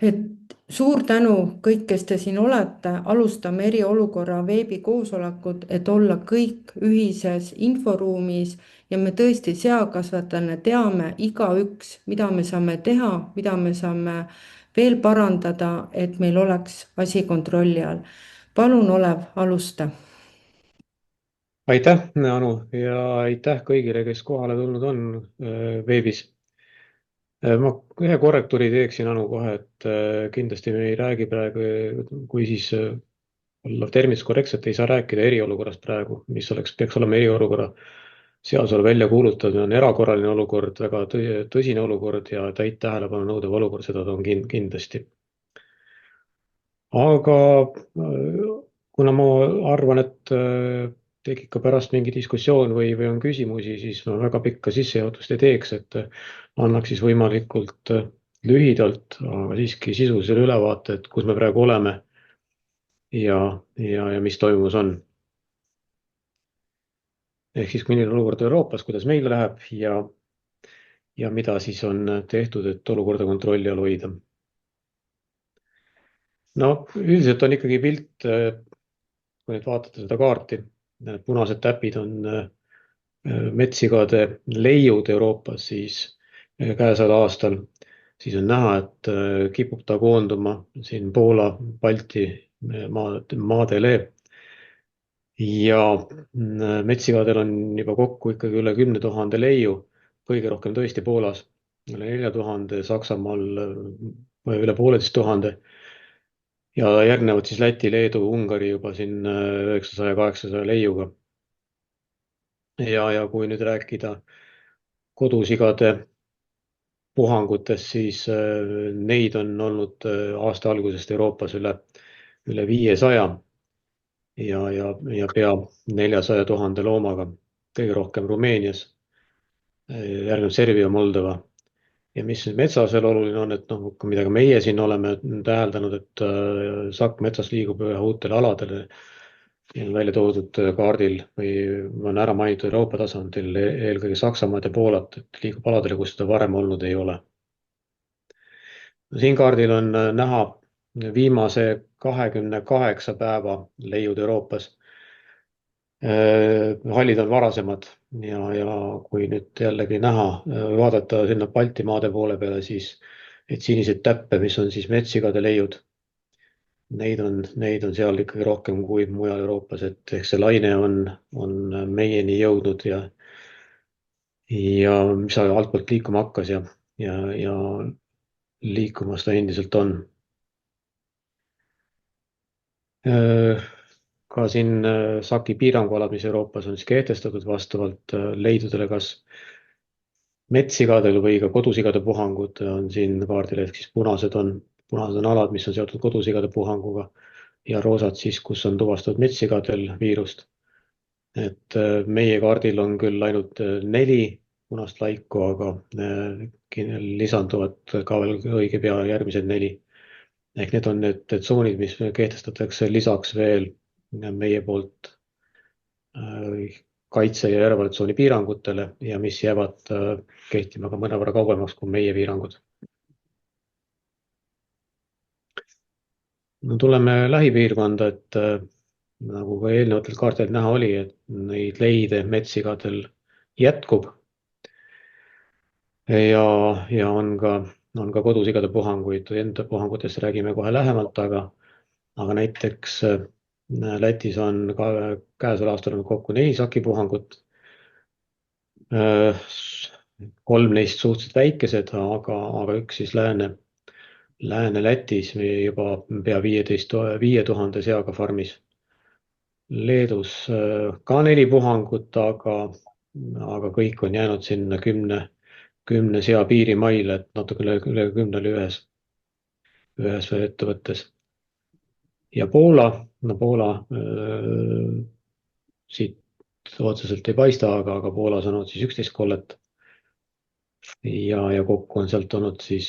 Et suur tänu kõik, kes te siin olete, alustame eriolukorra veebikoosolekut, et olla kõik ühises inforuumis ja me tõesti seakasvatajana teame igaüks, mida me saame teha, mida me saame veel parandada, et meil oleks asi kontrolli all. Palun, Olev, alusta. Aitäh, Anu, ja aitäh kõigile, kes kohale tulnud on veebis. Ma ühe korrektuuri teeksin, Anu, kohe, et kindlasti me ei räägi praegu, kui siis olla terminist korrektselt, ei saa rääkida eriolukorrast praegu, mis peaks olema eriolukorra seadusele välja kuulutatud, on erakorraline olukord, väga tõsine olukord ja täit tähelepanu nõudev olukord, seda ta on kindlasti. Aga kuna ma arvan, et tekib ka pärast mingi diskussioon või on küsimusi, siis ma väga pikka sissejuhatust ei teeks, et annaks siis võimalikult lühidalt, aga siiski sisulisel ülevaate, et kus me praegu oleme ja mis toimumas on. Ehk siis milline on olukord Euroopas, kuidas meil läheb ja mida siis on tehtud, et olukorda kontrolli all hoida. No üldiselt on ikkagi pilt, kui nüüd vaatate seda kaarti, need punased täpid on metssigade leiud Euroopas, siis käesoleval aastal, siis on näha, et kipub ta koonduma siin Poola, Balti maadele. Ja metssigadel on juba kokku ikkagi üle 10 000 leiu, kõige rohkem tõesti Poolas, üle 4000, Saksamaal üle 1500. Ja järgnevad siis Läti, Leedu, Ungari juba siin 900-800 leiuga. Ja kui nüüd rääkida kodusigade puhangutest, siis neid on olnud aasta algusest Euroopas üle 500 ja pea 400 000 loomaga. Kõige rohkem Rumeenias, järgneb Serbia, Moldova. Ja mis nüüd metsas veel oluline on, et noh, mida ka meie siin oleme täheldanud, et sakk metsas liigub üha uutele aladele. On välja toodud kaardil või on ära mainitud Euroopa tasandil eelkõige Saksamaad ja Poolat, et liigub aladele, kus seda varem olnud ei ole. Siin kaardil on näha viimase 28 päeva leiud Euroopas. Hallid on varasemad ja kui nüüd jällegi näha, vaadata sinna Baltimaade poole peale, siis et siniseid täppe, mis on siis metssigade leiud, neid on seal ikkagi rohkem kui mujal Euroopas, et ehk see laine on meieni jõudnud ja mis altpoolt liikuma hakkas ja liikumas ta endiselt on. Ka siin SAK-i piirangualad, mis Euroopas on siis kehtestatud vastavalt leidudele, kas metssigadel või ka kodusigade puhangud on siin kaardil, ehk siis punased on alad, mis on seotud kodusigade puhanguga ja roosad siis, kus on tuvastatud metssigadel viirust. Et meie kaardil on küll ainult 4 punast laiku, aga lisanduvad ka veel õige pea järgmised 4. Ehk need on need tsoonid, mis kehtestatakse lisaks veel meie poolt kaitse- ja järelevalvetsooni piirangutele ja mis jäävad kehtima ka mõnevõrra kauemaks kui meie piirangud. No tuleme lähipiirkonda, et nagu ka eelnevatel kaartidel näha oli, et neid leide metssigadel jätkub ja on ka kodusigade puhanguid, enda puhangutest räägime kohe lähemalt, aga näiteks Lätis on ka käesoleval aastal olnud kokku 4 SAK-i puhangut. 3 neist suhteliselt väikesed, aga üks siis Lääne-Lätis juba pea 5000 seaga farmis. Leedus ka 4 puhangut, aga kõik on jäänud sinna 10 sea piirimaile, et natuke üle 10 ühes ettevõttes. Ja Poola siit otseselt ei paista, aga Poolas on olnud siis 11 kollet ja kokku on sealt olnud siis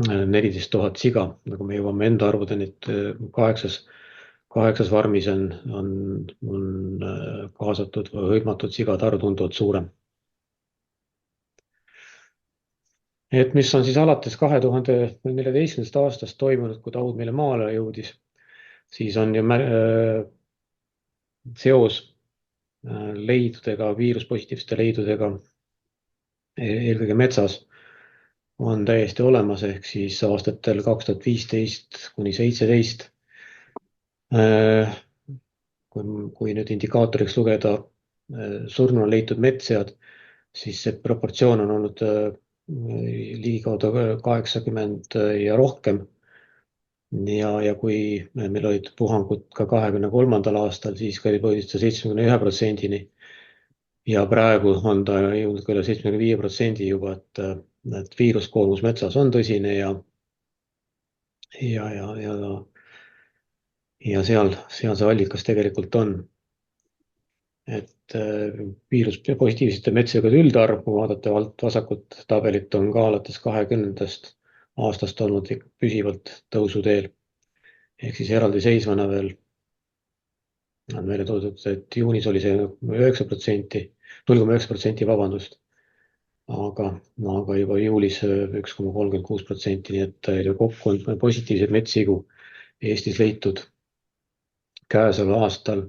14 000 siga, nagu me jõuame enda arvudeni, et kaheksas farmis on kaasatud või hõlmatud sigade arv tunduvalt suurem. et mis on siis alates 2014. aastast toimunud, kui taud meile maale jõudis, siis on ju seos leidudega, viiruspositiivsete leidudega, eelkõige metsas, on täiesti olemas, ehk siis aastatel 2015 kuni 2017, kui nüüd indikaatoriks lugeda surnuna leitud metssead, siis see proportsioon on olnud ligikaudu 80 ja rohkem. Ja kui meil olid puhangud ka 2023. aastal, siis ka jõudis see 71%-ni. Ja praegu on ta jõudnud ka üle 75% juba, et viiruskoormus metsas on tõsine ja, ja, ja, ja seal see allikas tegelikult on. Et viirus positiivsete metsade üldarv, kui vaadata alt vasakut tabelit, on ka alates 2020. aastast olnud püsivalt tõusuteel. Ehk siis eraldiseisvana veel on meile toodud, et juunis oli see 9%, 0,9%, vabandust. Aga juba juulis 1,36%, nii et kokku on positiivseid metssigu Eestis leitud käesoleval aastal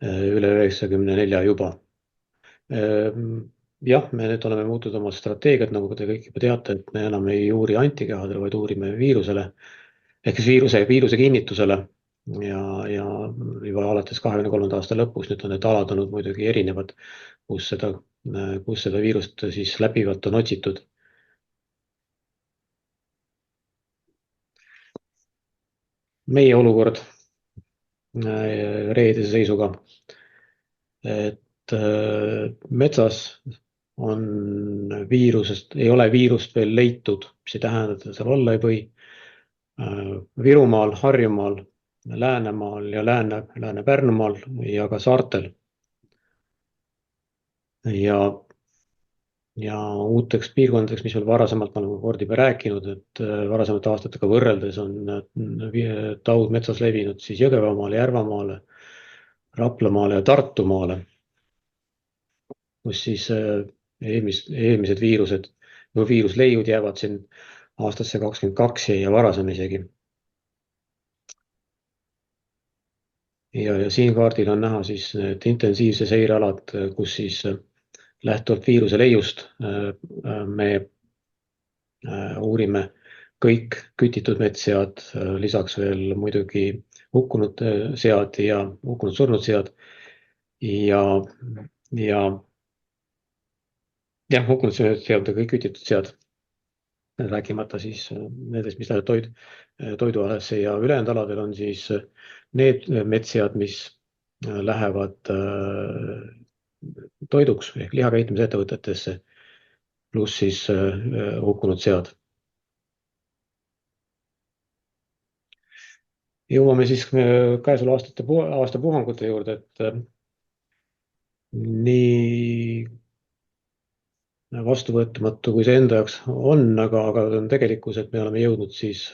üle 94 juba. Jah, me nüüd oleme muutnud oma strateegiat, nagu te kõik juba teate, et me enam ei uuri antikehadele, vaid uurime viirusele ehk siis viiruse kinnitusele. Ja juba alates 2023. aasta lõpus, nüüd on need alad olnud muidugi erinevad, kus seda viirust siis läbivalt on otsitud. Meie olukord reedese seisuga, et metsas ei ole viirust veel leitud, mis ei tähenda, et ta seal olla ei või. Virumaal, Harjumaal, Läänemaal ja Lääne-Pärnumaal ja ka saartel. Ja uuteks piirkondadeks, mis meil varasemalt, me oleme kord juba rääkinud, et varasemate aastatega võrreldes on taud metsas levinud siis Jõgevamaale, Järvamaale, Raplamaale ja Tartumaale, kus siis eelmised viirusleiud jäävad siin aastasse 2022 ja varasem isegi. Ja siin kaardil on näha siis need intensiivse seirealad, kus siis lähtuvalt viiruse leiust me uurime kõik kütitud metssead, lisaks veel muidugi hukkunud sead ja hukkunud surnud sead ja hukkunud sead ja kõik kütitud sead, rääkimata siis nendest, mis lähevad toidualasse, ja ülejäänud aladel on siis need metssead, mis lähevad toiduks ehk lihakäitlemisettevõtetesse, pluss siis hukkunud sead. Jõuame siis käesoleva aasta puhangute juurde, et nii vastuvõetamatu kui see enda jaoks on, aga on tegelikkus, et me oleme jõudnud siis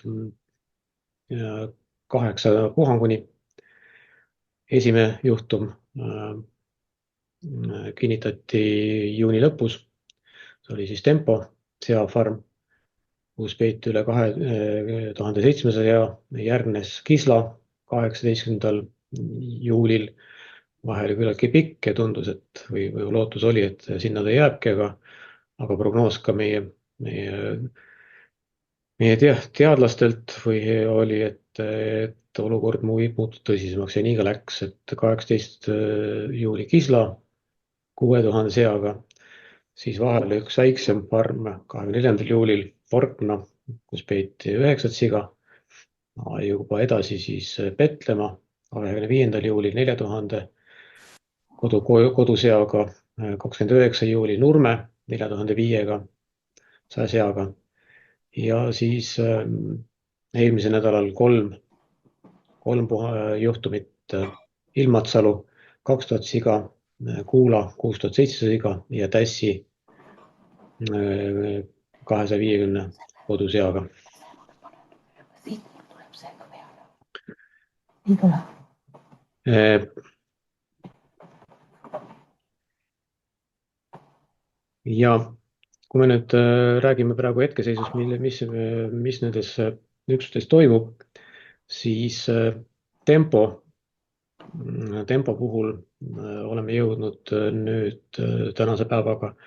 8 puhanguni. Esimene juhtum kinnitati juuni lõpus. See oli siis Tempo seafarm, kus peeti üle 2700 sea, järgnes Kisla 18. juulil. Vahe oli küllaltki pikk ja tundus, et või lootus oli, et sinna ta jääbki, aga prognoos ka meie teadlastelt oli, et olukord muutub tõsisemaks, ja nii ka läks, et 18. juuli Kisla 6000 seaga, siis vahel oli üks väiksem farm 24. juulil Porkna, kus peeti 9 siga, juba edasi siis Petlemma 25. juulil 4000 koduseaga, 29. juuli Nurme 4005-ga, 100 seaga, ja siis eelmisel nädalal kolm juhtumit Ilmatsalu 2000 siga, Kuula 6700 siga ja Tässi 250 koduseaga. Siit tuleb see ka peale. Nii tule. Ja kui me nüüd räägime praegu hetkeseisust, mis nendes üksustes toimub, siis tempo puhul oleme jõudnud nüüd tänase päevaga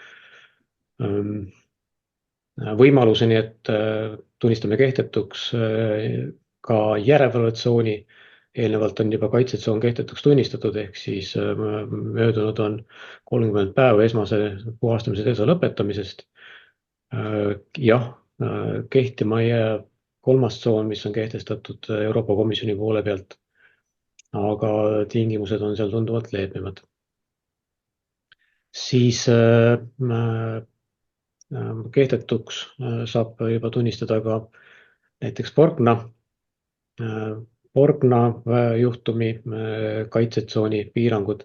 võimaluseni, et tunnistame kehtetuks ka järelevalvetsooni. Eelnevalt on juba kaitsetsoon kehtetuks tunnistatud, ehk siis möödunud on 30 päeva esmase puhastamise teesa lõpetamisest. Jah, kehtima jääb 3. tsoon, mis on kehtestatud Euroopa Komisjoni poole pealt, aga tingimused on seal tunduvalt leebemad. Siis kehtetuks saab juba tunnistada ka näiteks Borgna juhtumi kaitsetsooni piirangud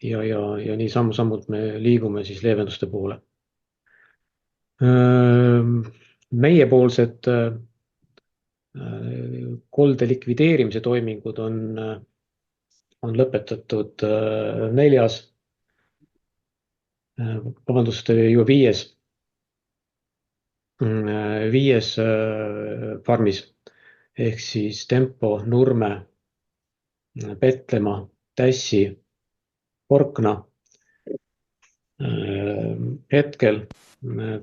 ja nii samm-sammult me liigume siis leevenduste poole. Meiepoolsed kolde likvideerimise toimingud on lõpetatud 5 farmis ehk siis Tempo, Nurme, Petlemma, Tässi, Borgna. Hetkel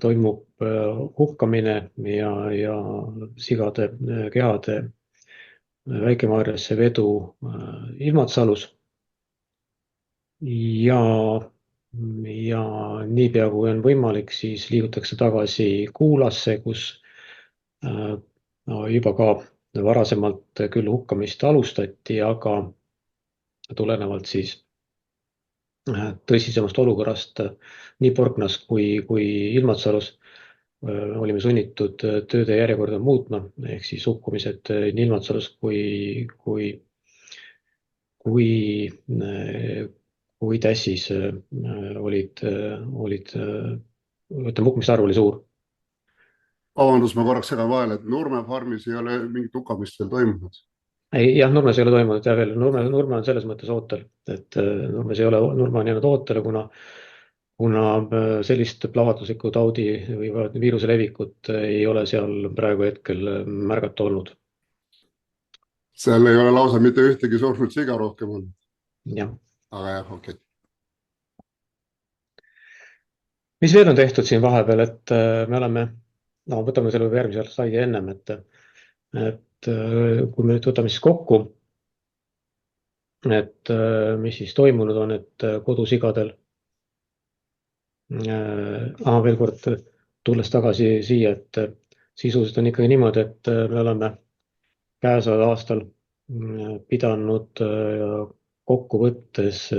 toimub hukkamine ja sigade kehade Väike-Maarjasse vedu Ilmatsalus. Ja niipea kui on võimalik, siis liigutakse tagasi Kuulasse, kus juba ka varasemalt küll hukkamist alustati, aga tulenevalt siis tõsisemast olukorrast nii Borgnas kui Ilmatsalus olime sunnitud tööde järjekorda muutma, ehk siis hukkumised nii Ilmatsalus kui Tässis olid, hukkumiste arv oli suur. Vabandust, ma korraks segan vahele, et Nurme farmis ei ole mingit hukkamist veel toimunud. Jah, Nurmes ei ole toimunud ja veel Nurme on selles mõttes ootel, et Nurme on jäänud ootele, kuna sellist plahvatuslikku taudi või viiruse levikut ei ole seal praegu hetkel märgata olnud. Seal ei ole lausa mitte ühtegi surnud siga rohkem olnud. Jah. Aga jah, okei. Mis veel on tehtud siin vahepeal, et me oleme, võtame selle järgmise slaidi ennem, et kui me nüüd võtame siis kokku, et mis siis toimunud on, et kodusigadel, veel kord tulles tagasi siia, et sisuliselt on ikkagi niimoodi, et me oleme käesoleval aastal pidanud kokkuvõttes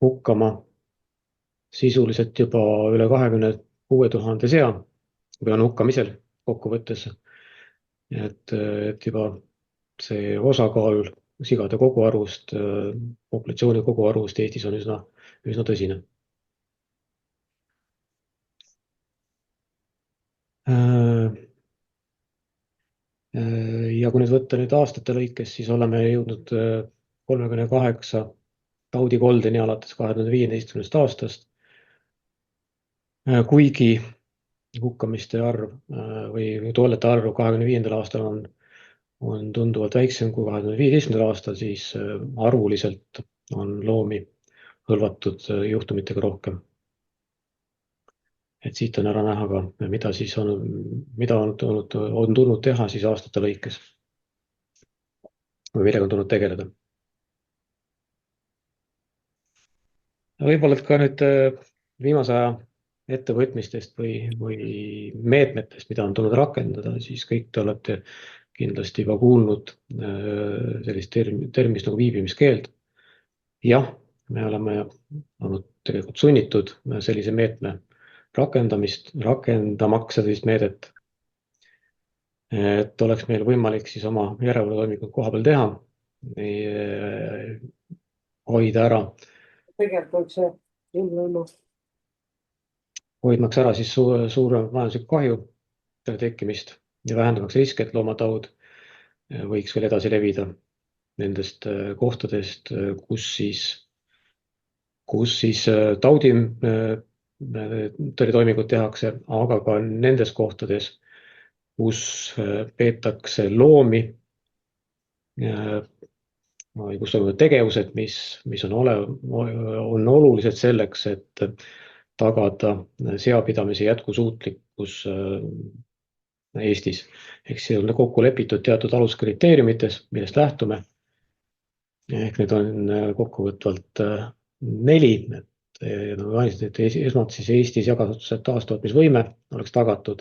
hukkama sisuliselt juba üle 26 000 sea või on hukkamisel kokkuvõttes. Et juba see osakaal sigade koguarvust, populatsiooni koguarvust Eestis on üsna tõsine. Ja kui nüüd võtta nüüd aastate lõikes, siis oleme jõudnud 38 taudikoldeni alates 2015. aastast. Kuigi hukkamiste arv või toolete arv 2025. aastal on tunduvalt väiksem kui 2015. aastal, siis arvuliselt on loomi hõlvatud juhtumitega rohkem. Et siit on ära näha ka, mida on tulnud teha siis aastate lõikes või millega on tulnud tegeleda. Võib-olla ka nüüd viimase aja ettevõtmistest või meetmetest, mida on tulnud rakendada, siis kõik te olete kindlasti juba kuulnud sellist termist nagu viibimiskeeld. Jah, me oleme olnud tegelikult sunnitud sellise meetme rakendamaks sellist meedet, et oleks meil võimalik siis oma järelevalvetoimingut koha peal teha, hoida ära. Tegelikult see ilmõimus. Hoidmaks ära siis suure majandusliku kahju tekkimist ja vähendamaks riske, et loomataud võiks veel edasi levida. nendest kohtadest, kus siis taudi tõrjetoimingud tehakse, aga ka nendes kohtades, kus peetakse loomi, kus toimuvad tegevused, mis on olulised selleks, et tagada seapidamise jätkusuutlikkus Eestis. Ehk see on kokku lepitud teatud aluskriteeriumites, millest lähtume. Ehk need on kokkuvõtvalt 4. Nagu mainisin, et esmalt siis Eestis jagakasutuse taastootmisvõime oleks tagatud.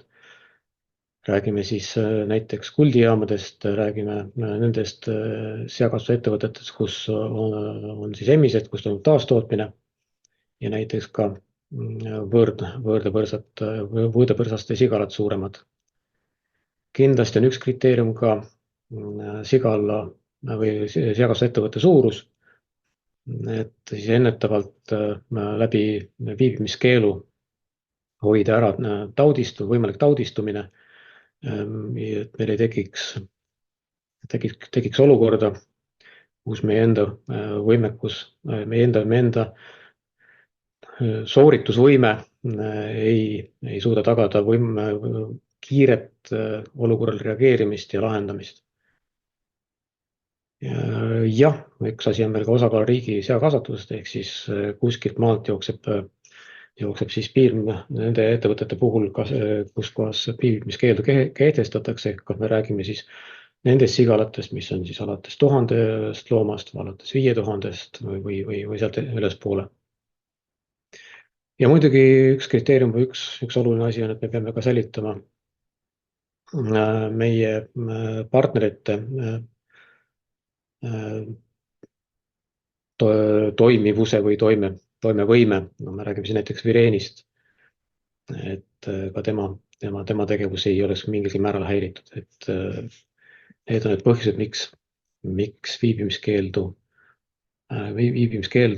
Räägime siis näiteks kuldijaamadest, räägime nendest seakasvatuse ettevõtetest, kus on siis emised, kus toimub taastootmine ja näiteks ka võõrdepõrsaste sigalad suuremad. Kindlasti on üks kriteerium ka sigala või seakasvatuse ettevõtte suurus, et siis ennetavalt läbi viibimiskeelu hoida ära võimalik taudistumine, et meil ei tekiks olukorda, kus meie enda võimekus, meie enda sooritusvõime ei suuda tagada kiiret olukorral reageerimist ja lahendamist. Jah, üks asi on veel ka osakaal riigi seakasvatusest, ehk siis kuskilt maalt jookseb siis piir nende ettevõtete puhul, kus kohas viibimiskeeldu kehtestatakse, kas me räägime siis nendest sigalatest, mis on siis alates 1000 loomast, alates 5000 või sealt ülespoole. Ja muidugi üks kriteerium või üks oluline asi on, et me peame ka säilitama meie partnerite toimivuse või toimevõime. No, me räägime siin näiteks Vireenist, et ka tema tegevus ei oleks mingilgi määral häiritud. Et need on need põhjused, miks viibimiskeeld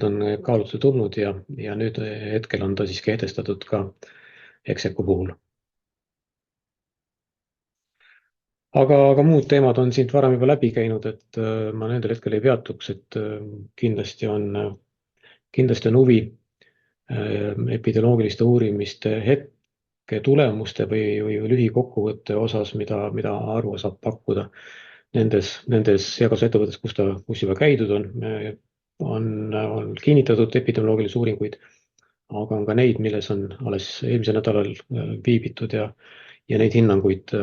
on kaalutluse tulnud ja nüüd hetkel on ta siis kehtestatud ka Execo puhul. Aga muud teemad on siit varem juba läbi käinud, et ma nendel hetkel ei peatuks, et kindlasti on huvi epidemioloogiliste uurimiste hetke tulemuste või lühikokkuvõtte osas, mida Arvo saab pakkuda nendes seakasvatusettevõtetes, kus juba käidud on kinnitatud epidemioloogilisi uuringuid, aga on ka neid, milles on alles eelmisel nädalal viibitud ja neid hinnanguid,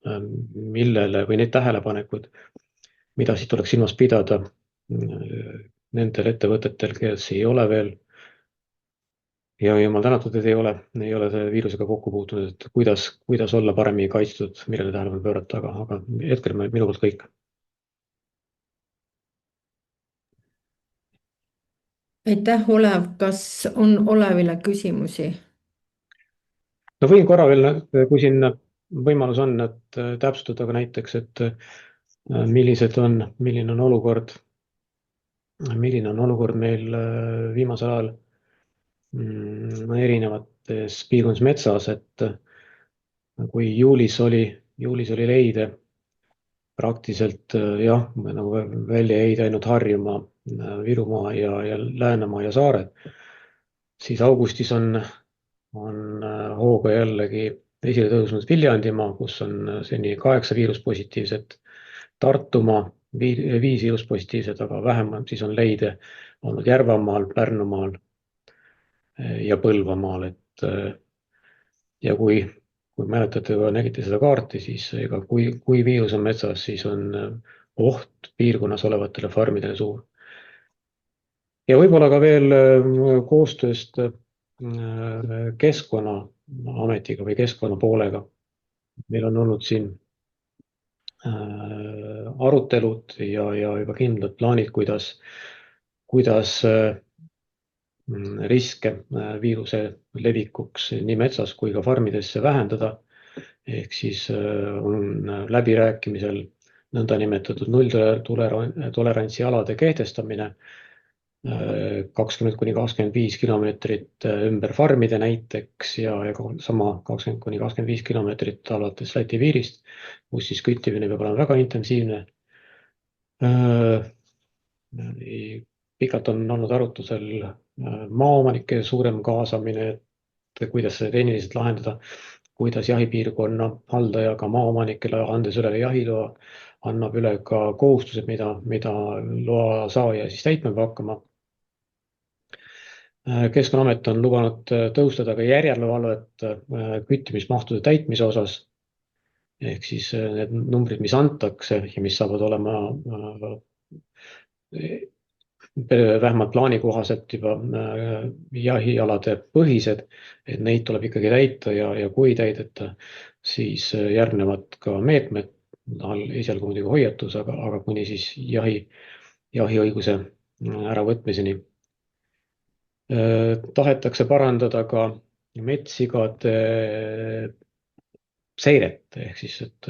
millele või neid tähelepanekud, mida siit tuleks silmas pidada nendel ettevõtetel, kes ei ole veel ja jumal tänatud, et ei ole selle viirusega kokku puutunud, et kuidas olla paremini kaitstud, millele tähelepanu pöörata, aga hetkel minu poolt kõik. Aitäh, Olev. Kas on Olevile küsimusi? No võin korra veel, kui siin võimalus on, et täpsustada ka näiteks, et milline on olukord meil viimasel ajal erinevates piirkondades metsas, et kui juulis oli leide praktiliselt nagu välja jäid ainult Harjumaa, Virumaa ja Läänemaa ja saared, siis augustis on hooga jällegi esile tõusnud Viljandimaa, kus on seni 8 viiruspositiivset, Tartumaa 5 viiruspositiivset, aga vähemalt siis on leide olnud Järvamaal, Pärnumaal ja Põlvamaal. Ja kui mäletate või nägite seda kaarti, siis kui viirus on metsas, siis on oht piirkonnas olevatele farmidele suur. Ja võib-olla ka veel koostööst Keskkonnaametiga või keskkonna poolega. Meil on olnud siin arutelud ja juba kindlad plaanid, kuidas riske viiruse levikuks nii metsas kui ka farmidesse vähendada. Ehk siis on läbirääkimisel nõndanimetatud nulltolerantsi alade kehtestamine 20–25 kilomeetrit ümber farmide näiteks ja sama 20–25 kilomeetrit alates Läti piirist, kus siis küttimine peab olema väga intensiivne. Pikalt on olnud arutusel maaomanike suurem kaasamine, et kuidas seda tehniliselt lahendada, kuidas jahipiirkonna haldaja ka maaomanikele, andes üle jahiloa, annab üle ka kohustused, mida loa saaja siis täitma peab hakkama. Keskkonnaamet on lubanud tõustada ka järelevalvet küttimismahtude täitmise osas. Ehk siis need numbrid, mis antakse ja mis saavad olema vähemalt plaani kohaselt juba jahialade põhised, et neid tuleb ikkagi täita ja kui ei täideta, siis järgnevad ka meetmed, esialgu muidugi hoiatus, aga kuni siis jahiõiguse äravõtmiseni. Tahetakse parandada ka metssigade seiret, ehk siis, et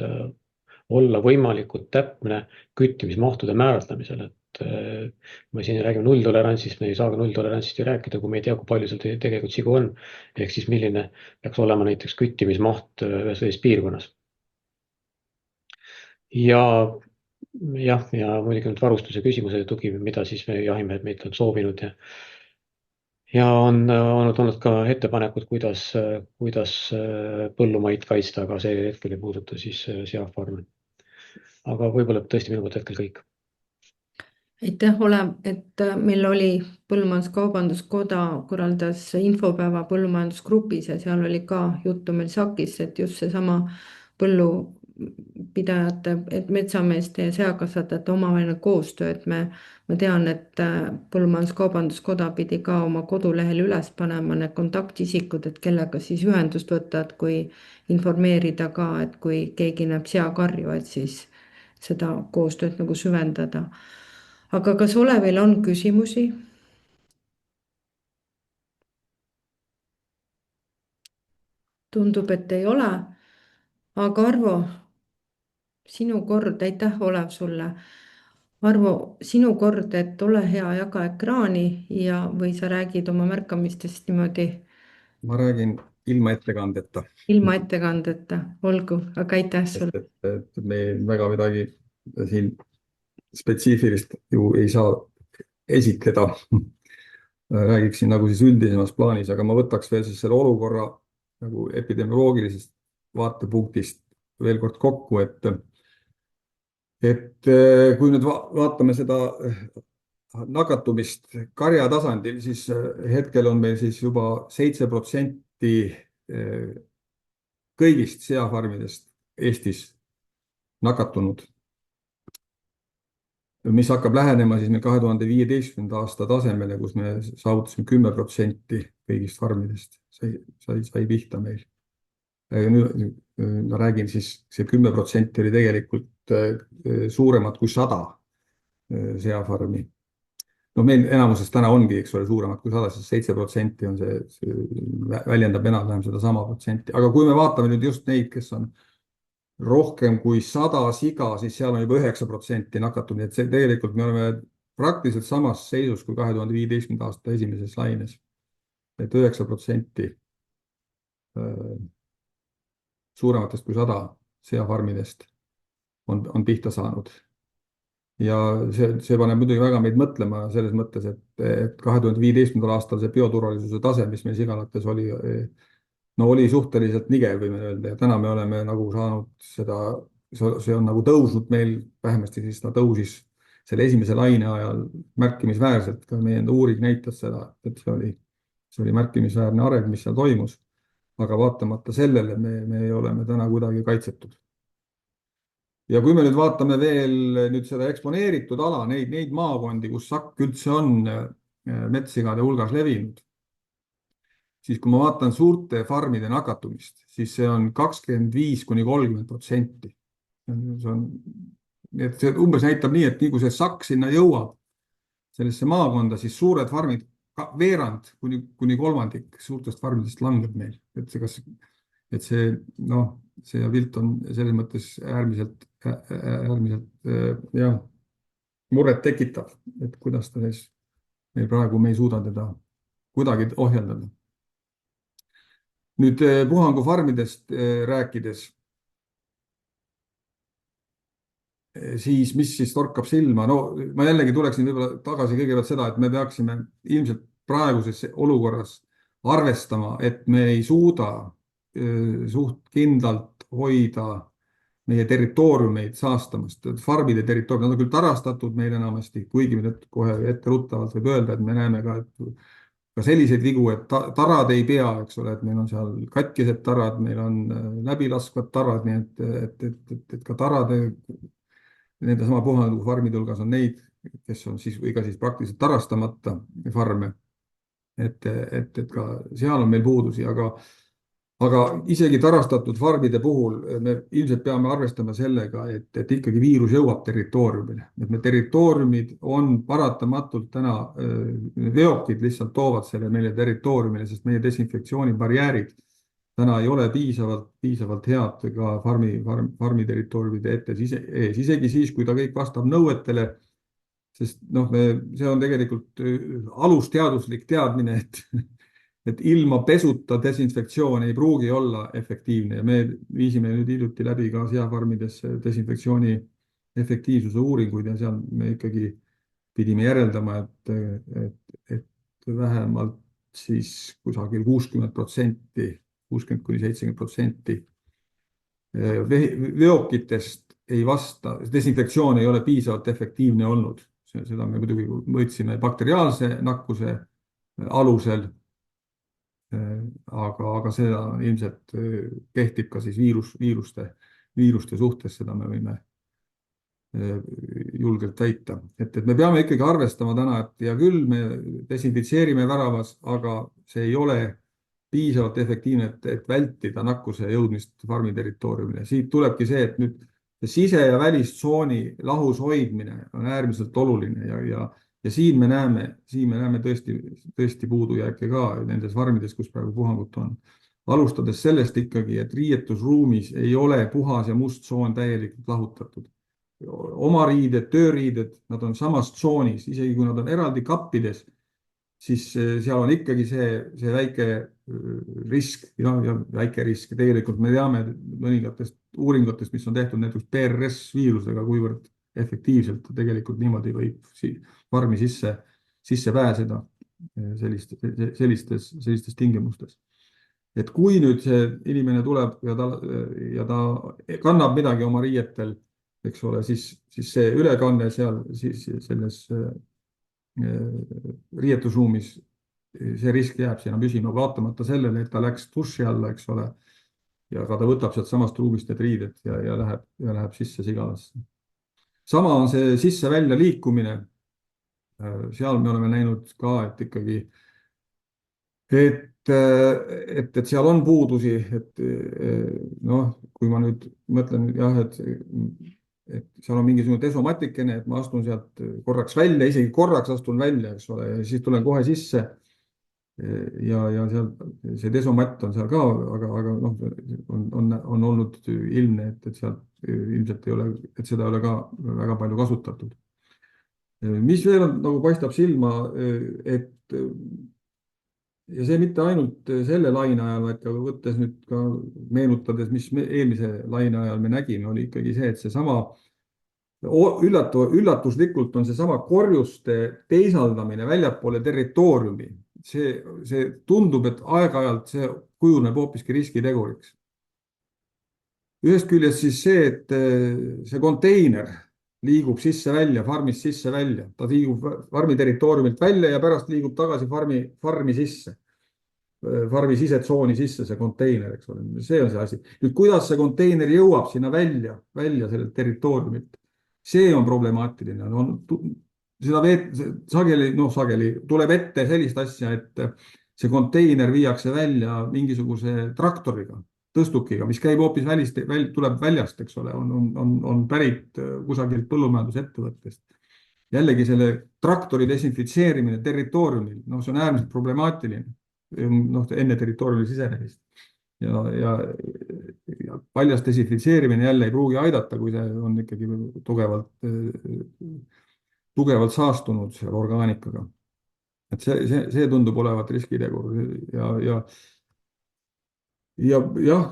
olla võimalikult täpne küttimismahtude määratlemisel, et me siin räägime nulltolerantsist, me ei saa ka nulltolerantsist ju rääkida, kui me ei tea, kui palju seal tegelikult sigu on, ehk siis milline peaks olema näiteks küttimismaht ühes või teises piirkonnas. Ja muidugi nüüd varustuse küsimuse tugi, mida siis meie jahimehed meilt on soovinud ja on olnud ka ettepanekud, kuidas põllumaid kaitsta, aga see hetkel ei puuduta siis seafarme. Aga võib-olla tõesti minu poolt hetkel kõik. Aitäh, Olev, et meil oli Põllumajandus-Kaubanduskoda korraldas infopäeva põllumajandusgrupis ja seal oli ka juttu meil SAK-is, et just seesama põllupidajate, et metsameeste ja seakasvatajate omavaheline koostöö, et ma tean, et Põllumajandus-Kaubanduskoda pidi ka oma kodulehel üles panema need kontaktisikud, et kellega siis ühendust võtta, et kui informeerida ka, et kui keegi näeb seakarju, et siis seda koostööd nagu süvendada. Aga kas Olevil on küsimusi? Tundub, et ei ole. Aga Arvo, sinu kord, aitäh, Olev, sulle. Arvo, sinu kord, et ole hea, jaga ekraani või sa räägid oma märkamistest niimoodi Ma räägin ilma ettekandeta, ilma ettekandeta, olgu, aga aitäh sulle. et me väga midagi siin spetsiifilist ju ei saa esitleda. Räägiksin nagu siis üldisemas plaanis, aga ma võtaks veel siis selle olukorra nagu epidemioloogilisest vaatepunktist veel kord kokku, et kui nüüd vaatame seda nakatumist karja tasandil, siis hetkel on meil siis juba 7% kõigist seafarmidest Eestis nakatunud, mis hakkab lähenema siis meil 2015. aasta tasemele, kus me saavutasime 10% kõigist farmidest, sai pihta meil. Nüüd ma räägin siis, see 10% oli tegelikult suuremad kui 100 seafarmi. No meil enamuses täna ongi, eks ole, suuremad kui 100, siis 7% on see väljendab enam-vähem seda sama protsenti. Aga kui me vaatame nüüd just neid, kes on rohkem kui 100 siga, siis seal on juba 9% nakatumine, et see tegelikult me oleme praktiliselt samas seisus kui 2015. aasta esimeses laines. Et 9% suurematest kui 100 seafarmidest on pihta saanud. Ja see paneb muidugi väga meid mõtlema selles mõttes, et 2015. aastal see bioturvalisuse tase, mis meil sigalates oli, oli suhteliselt nigev, võime öelda, ja täna me oleme nagu saanud seda, see on nagu tõusnud meil, vähemasti siis ta tõusis selle esimese laine ajal märkimisväärselt, ka meie uuring näitas seda, et see oli märkimisväärne areng, mis seal toimus, aga vaatamata sellele me oleme täna kuidagi kaitsetud. Ja kui me nüüd vaatame veel nüüd seda eksponeeritud ala, neid maakondi, kus SAK üldse on metssigade hulgas levinud, siis kui ma vaatan suurte farmide nakatumist, siis see on 25–30%. See umbes näitab nii, et nii kui see SAK sinna jõuab sellesse maakonda, siis suured farmid, veerand kuni kolmandik suurtest farmidest langeb meil. See pilt on selles mõttes äärmiselt muret tekitav, et kuidas ta siis meil praegu, me ei suuda teda kuidagi ohjeldada. Nüüd puhangufarmidest rääkides, siis mis siis torkab silma? No ma jällegi tuleksin võib-olla tagasi kõigepealt seda, et me peaksime ilmselt praeguses olukorras arvestama, et me ei suuda suht kindlalt hoida meie territooriumeid saastamast. Farmide territooriumid, nad on küll tarastatud meil enamasti, kuigi me kohe etteruttavalt võib öelda, et me näeme ka selliseid vigu, et tarad ei pea, eks ole, et meil on seal katkised tarad, meil on läbilaskvad tarad, nii et ka tarade, nende sama puhangufarmide hulgas on neid, kes on siis või ka siis praktiliselt tarastamata farme. Et ka seal on meil puudusi, aga isegi tarastatud farmide puhul me ilmselt peame arvestama sellega, et ikkagi viirus jõuab territooriumile. Et me territooriumid on paratamatult täna, veokid lihtsalt toovad selle meile territooriumile, sest meie desinfektsioonibarjäärid täna ei ole piisavalt head ka farmi territooriumide ees, isegi siis, kui ta kõik vastab nõuetele, sest noh, see on tegelikult alusteaduslik teadmine, et ilma pesuta desinfektsioon ei pruugi olla efektiivne ja me viisime nüüd hiljuti läbi ka seafarmides desinfektsiooni efektiivsuse uuringuid ja seal me ikkagi pidime järeldama, et vähemalt siis kusagil 60%, 60–70% veokitest ei vasta, desinfektsioon ei ole piisavalt efektiivne olnud. Seda me muidugi mõõtsime bakteriaalse nakkuse alusel, aga seda ilmselt kehtib ka siis viiruste suhtes, seda me võime julgelt väita. Et me peame ikkagi arvestama täna, et hea küll, me desinfitseerime väravas, aga see ei ole piisavalt efektiivne, et vältida nakkuse jõudmist farmi territooriumile. Siit tulebki see, et nüüd sise- ja välistsooni lahus hoidmine on äärmiselt oluline ja siin me näeme tõesti puudujääke ka nendes farmides, kus praegu puhangut on. Alustades sellest ikkagi, et riietusruumis ei ole puhas ja must tsoon täielikult lahutatud. Oma riided, tööriided, nad on samas tsoonis, isegi kui nad on eraldi kappides, siis seal on ikkagi see väike risk ja väike risk. Tegelikult me teame mõningatest uuringutest, mis on tehtud näiteks PRS viirusega, kuivõrd efektiivselt tegelikult niimoodi võib farmi sisse pääseda sellistes tingimustes. Et kui nüüd see inimene tuleb ja ta kannab midagi oma riietel, eks ole, siis see ülekanne seal selles riietusruumis, see risk jääb sinna püsima, vaatamata sellele, et ta läks duši alla, eks ole, ja ka ta võtab sealt samast ruumist need riided ja läheb sisse sigalasse. Sama on see sisse-välja liikumine. Seal me oleme näinud ka, et ikkagi, et seal on puudusi, et noh, kui ma nüüd mõtlen jah, et seal on mingisugune desomatikene, et ma astun sealt korraks välja, isegi korraks astun välja, eks ole, ja siis tulen kohe sisse ja seal see desomatt on seal ka, aga noh, on olnud ilmne, et seal ilmselt ei ole, et seda ei ole ka väga palju kasutatud. Mis veel on, nagu paistab silma, et ja see mitte ainult selle laine ajal, vaid ka võttes nüüd ka meenutades, mis eelmise laine ajal me nägime, oli ikkagi see, et seesama üllatuslikult on seesama korjuste teisaldamine väljapoole territooriumi. See tundub, et aeg-ajalt see kujuneb hoopiski riskiteguriks. Ühest küljest siis see, et see konteiner liigub sisse-välja, farmist sisse-välja. Ta liigub farmi territooriumilt välja ja pärast liigub tagasi farmi sisse. Farmi sisetsooni sisse see konteiner, eks ole. See on see asi. Nüüd, kuidas see konteiner jõuab sinna välja sellelt territooriumilt? See on problemaatiline. Seda sageli tuleb ette sellist asja, et see konteiner viiakse välja mingisuguse traktoriga, tõstukiga, mis käib hoopis tuleb väljast, eks ole, on pärit kusagilt põllumajandusettevõttest. Jällegi selle traktori desinfitseerimine territooriumil, see on äärmiselt problemaatiline, enne territooriumil sisenemist. Ja paljas desinfitseerimine jälle ei pruugi aidata, kui see on ikkagi tugevalt saastunud seal orgaanikaga. Et see tundub olevat riskitegur ja jah,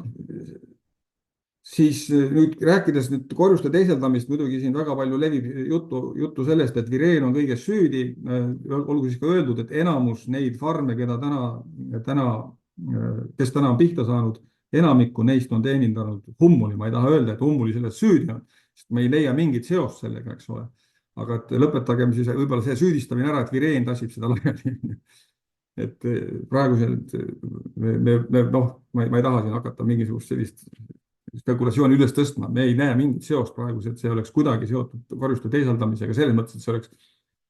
Siis nüüd rääkides nüüd korjuste teiseldamist, muidugi siin väga palju levib juttu sellest, et vireen on kõiges süüdi. Olgu siis ka öeldud, et enamus neid farme, kes täna on pihta saanud, enamikku neist on teenindanud hummuli. Ma ei taha öelda, et hummuli selles süüdi on, sest me ei leia mingit seost sellega, eks ole. Aga et lõpetagem siis võib-olla see süüdistamine ära, et vireen tassib seda laiali. Et praeguselt ma ei taha siin hakata mingisugust sellist spekulatsiooni üles tõstma. Me ei näe mingit seost praegu, et see oleks kuidagi seotud korjuste teisaldamisega, selles mõttes, et see oleks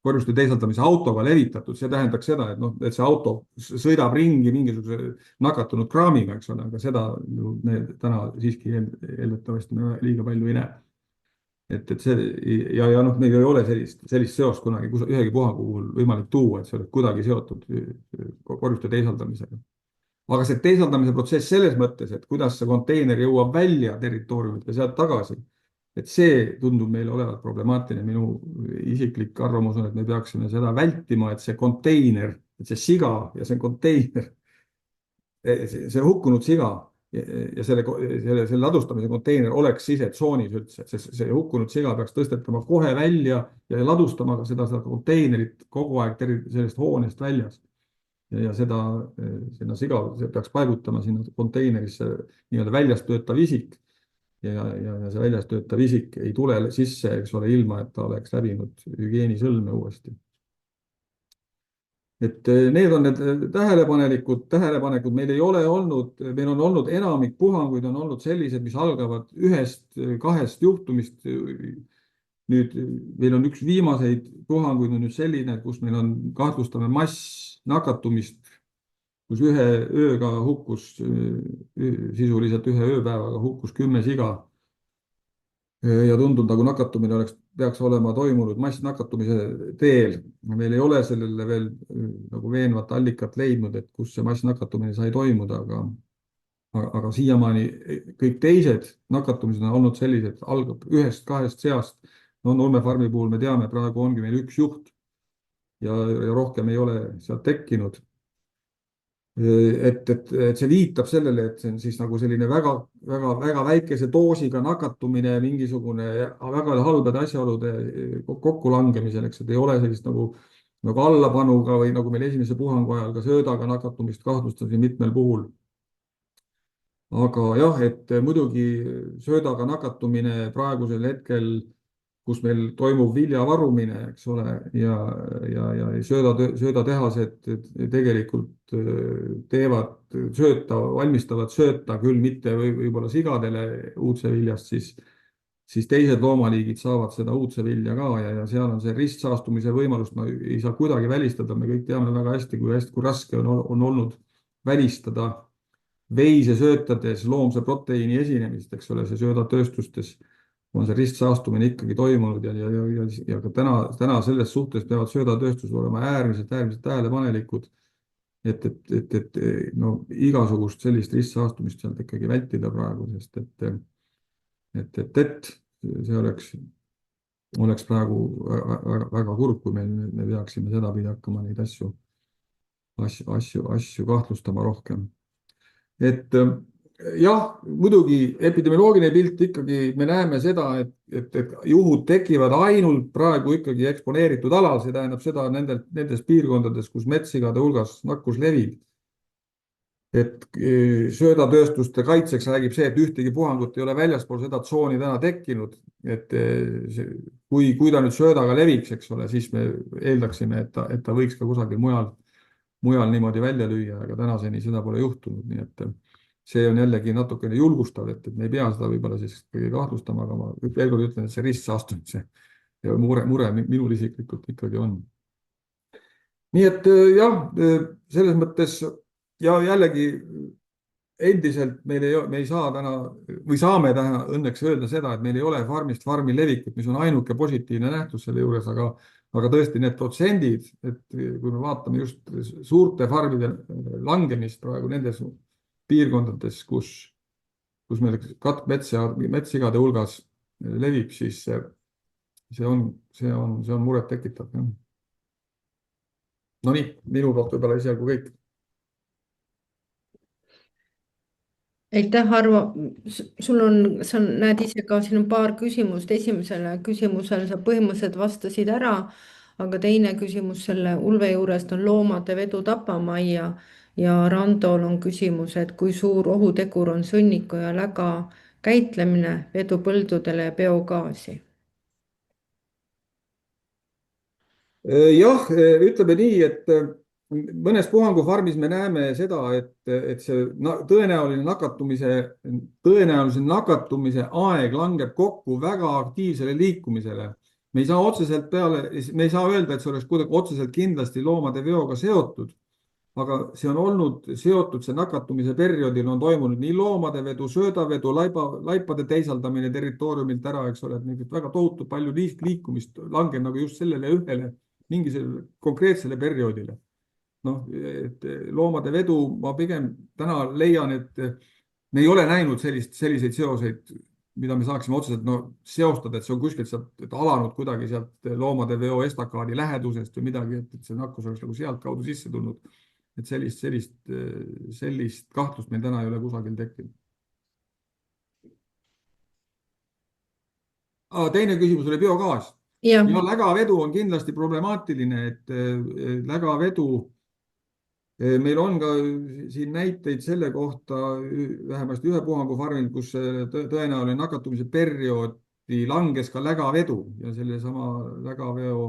korjuste teisaldamise autoga levitatud. See tähendaks seda, et see auto sõidab ringi mingisuguse nakatunud kraamiga, eks ole, aga seda me täna siiski eeldatavasti me liiga palju ei näe. Et see meil ei ole sellist seost kunagi ühegi puhangu puhul võimalik tuua, et see oleks kuidagi seotud korjuste teisaldamisega. Aga see teisaldamise protsess selles mõttes, et kuidas see konteiner jõuab välja territooriumilt ja sealt tagasi, et see tundub meile olevat problemaatiline. Minu isiklik arvamus on, et me peaksime seda vältima, et see konteiner, et see siga ja see konteiner, see hukkunud siga ja selle ladustamise konteiner oleks sisetsoonis üldse. See hukkunud siga peaks tõstetama kohe välja ja ladustama ka seda konteinerit kogu aeg sellest hoonest väljas. Ja seda siga peaks paigutama sinna konteinerisse nii-öelda väljast töötav isik ja see väljast töötav isik ei tule sisse, eks ole, ilma, et ta oleks läbinud hügieenisolme uuesti. Et need on need tähelepanekud, meil on olnud enamik puhanguid on olnud sellised, mis algavad ühest-kahest juhtumist. Nüüd meil on üks viimaseid puhanguid on nüüd selline, kus meil on kahtlustame nakatumist, kus ühe ööga hukkus, sisuliselt ühe ööpäevaga hukkus 10 siga. Ja tundub, nagu nakatumine peaks olema toimunud massnakatumise teel. Meil ei ole sellele veel nagu veenvat allikat leidnud, et kus see massnakatumine sai toimuda, aga siiamaani kõik teised nakatumised on olnud sellised, algab ühest-kahest seast. Nurme farmi puhul me teame, praegu ongi meil üks juht ja rohkem ei ole sealt tekkinud. Et see viitab sellele, et see on siis nagu selline väga väikese doosiga nakatumine, mingisugune väga halbade asjaolude kokkulangemisel, eks, et ei ole sellist nagu allapanuga või nagu meil esimese puhangu ajal ka söödaga nakatumist kahtlustasin mitmel puhul. Aga jah, et muidugi söödaga nakatumine praegusel hetkel, kus meil toimub vilja varumine, eks ole, ja söödatehased tegelikult valmistavad sööta, küll mitte võib-olla sigadele uudseviljast, siis teised loomaliigid saavad seda uudsevilja ka ja seal on see ristsaastumise võimalust, ma ei saa kuidagi välistada, me kõik teame väga hästi, kui raske on olnud välistada veisesöötades loomse proteiini esinemist, eks ole, see söödatööstustes on see ristsaastumine ikkagi toimunud ja ka täna selles suhtes peavad söödatööstused olema äärmiselt tähelepanelikud, et igasugust sellist ristsaastumist sealt ikkagi vältida praegu, sest et see oleks praegu väga kurb, kui me peaksime sedapidi hakkama neid asju kahtlustama rohkem. Et jah, muidugi epidemioloogiline pilt ikkagi, me näeme seda, et juhud tekivad ainult praegu ikkagi eksponeeritud alal, see tähendab seda nendes piirkondades, kus metssigade hulgas nakkus levib. Et söödatööstuste kaitseks räägib see, et ühtegi puhangut ei ole väljaspool seda tsooni täna tekkinud, et kui ta nüüd söödaga leviks, eks ole, siis me eeldaksime, et ta võiks ka kusagil mujal niimoodi välja lüüa, aga tänaseni seda pole juhtunud, nii et see on jällegi natukene julgustav, et me ei pea seda võib-olla siis kahtlustama, aga ma veel kord ütlen, et see ristsaastumise ja mure minul isiklikult ikkagi on. Nii et jah, selles mõttes ja jällegi endiselt me ei saa täna või saame täna õnneks öelda seda, et meil ei ole farmist farmi levikut, mis on ainuke positiivne nähtus selle juures, aga tõesti need protsendid, et kui me vaatame just suurte farmide langemist praegu nendes piirkondades, kus meil metssigade hulgas levib, siis see on muret tekitav. No nii, minu poolt võib-olla esialgu kõik. aitäh, Arvo. Sa näed ise ka, siin on paar küsimust. Esimesele küsimusele sa põhimõtteliselt vastasid ära, aga teine küsimus selle Ulve juurest on loomade vedu tapamajja ja Randol on küsimus, et kui suur ohutegur on sõnniku ja läga käitlemine, vedu põldudele ja biogaasi. Jah, ütleme nii, et mõnes puhangufarmis me näeme seda, et see tõenäolise nakatumise aeg langeb kokku väga aktiivsele liikumisele. Me ei saa öelda, et see oleks kuidagi otseselt kindlasti loomade veoga seotud, aga see on olnud seotud, see nakatumise perioodil on toimunud nii loomade vedu, söödavedu, laipade teisaldamine territooriumilt ära, eks ole, et niisugust väga tohutu palju liikumist langeb nagu just sellele ühele mingisugusele konkreetsele perioodile. Noh, et loomade vedu ma pigem täna leian, et me ei ole näinud selliseid seoseid, mida me saaksime otseselt seostada, et see on kuskilt sealt alanud kuidagi sealt loomade veo estakaadi lähedusest või midagi, et see nakkus oleks nagu sealtkaudu sisse tulnud. Et sellist kahtlust meil täna ei ole kusagil tekkinud. Teine küsimus oli biogaas. Ja lägavedu on kindlasti problemaatiline, et lägavedu, meil on ka siin näiteid selle kohta vähemasti ühe puhangufarmil, kus tõenäoline nakatumise perioodi langes ka lägavedu ja selle sama lägaveo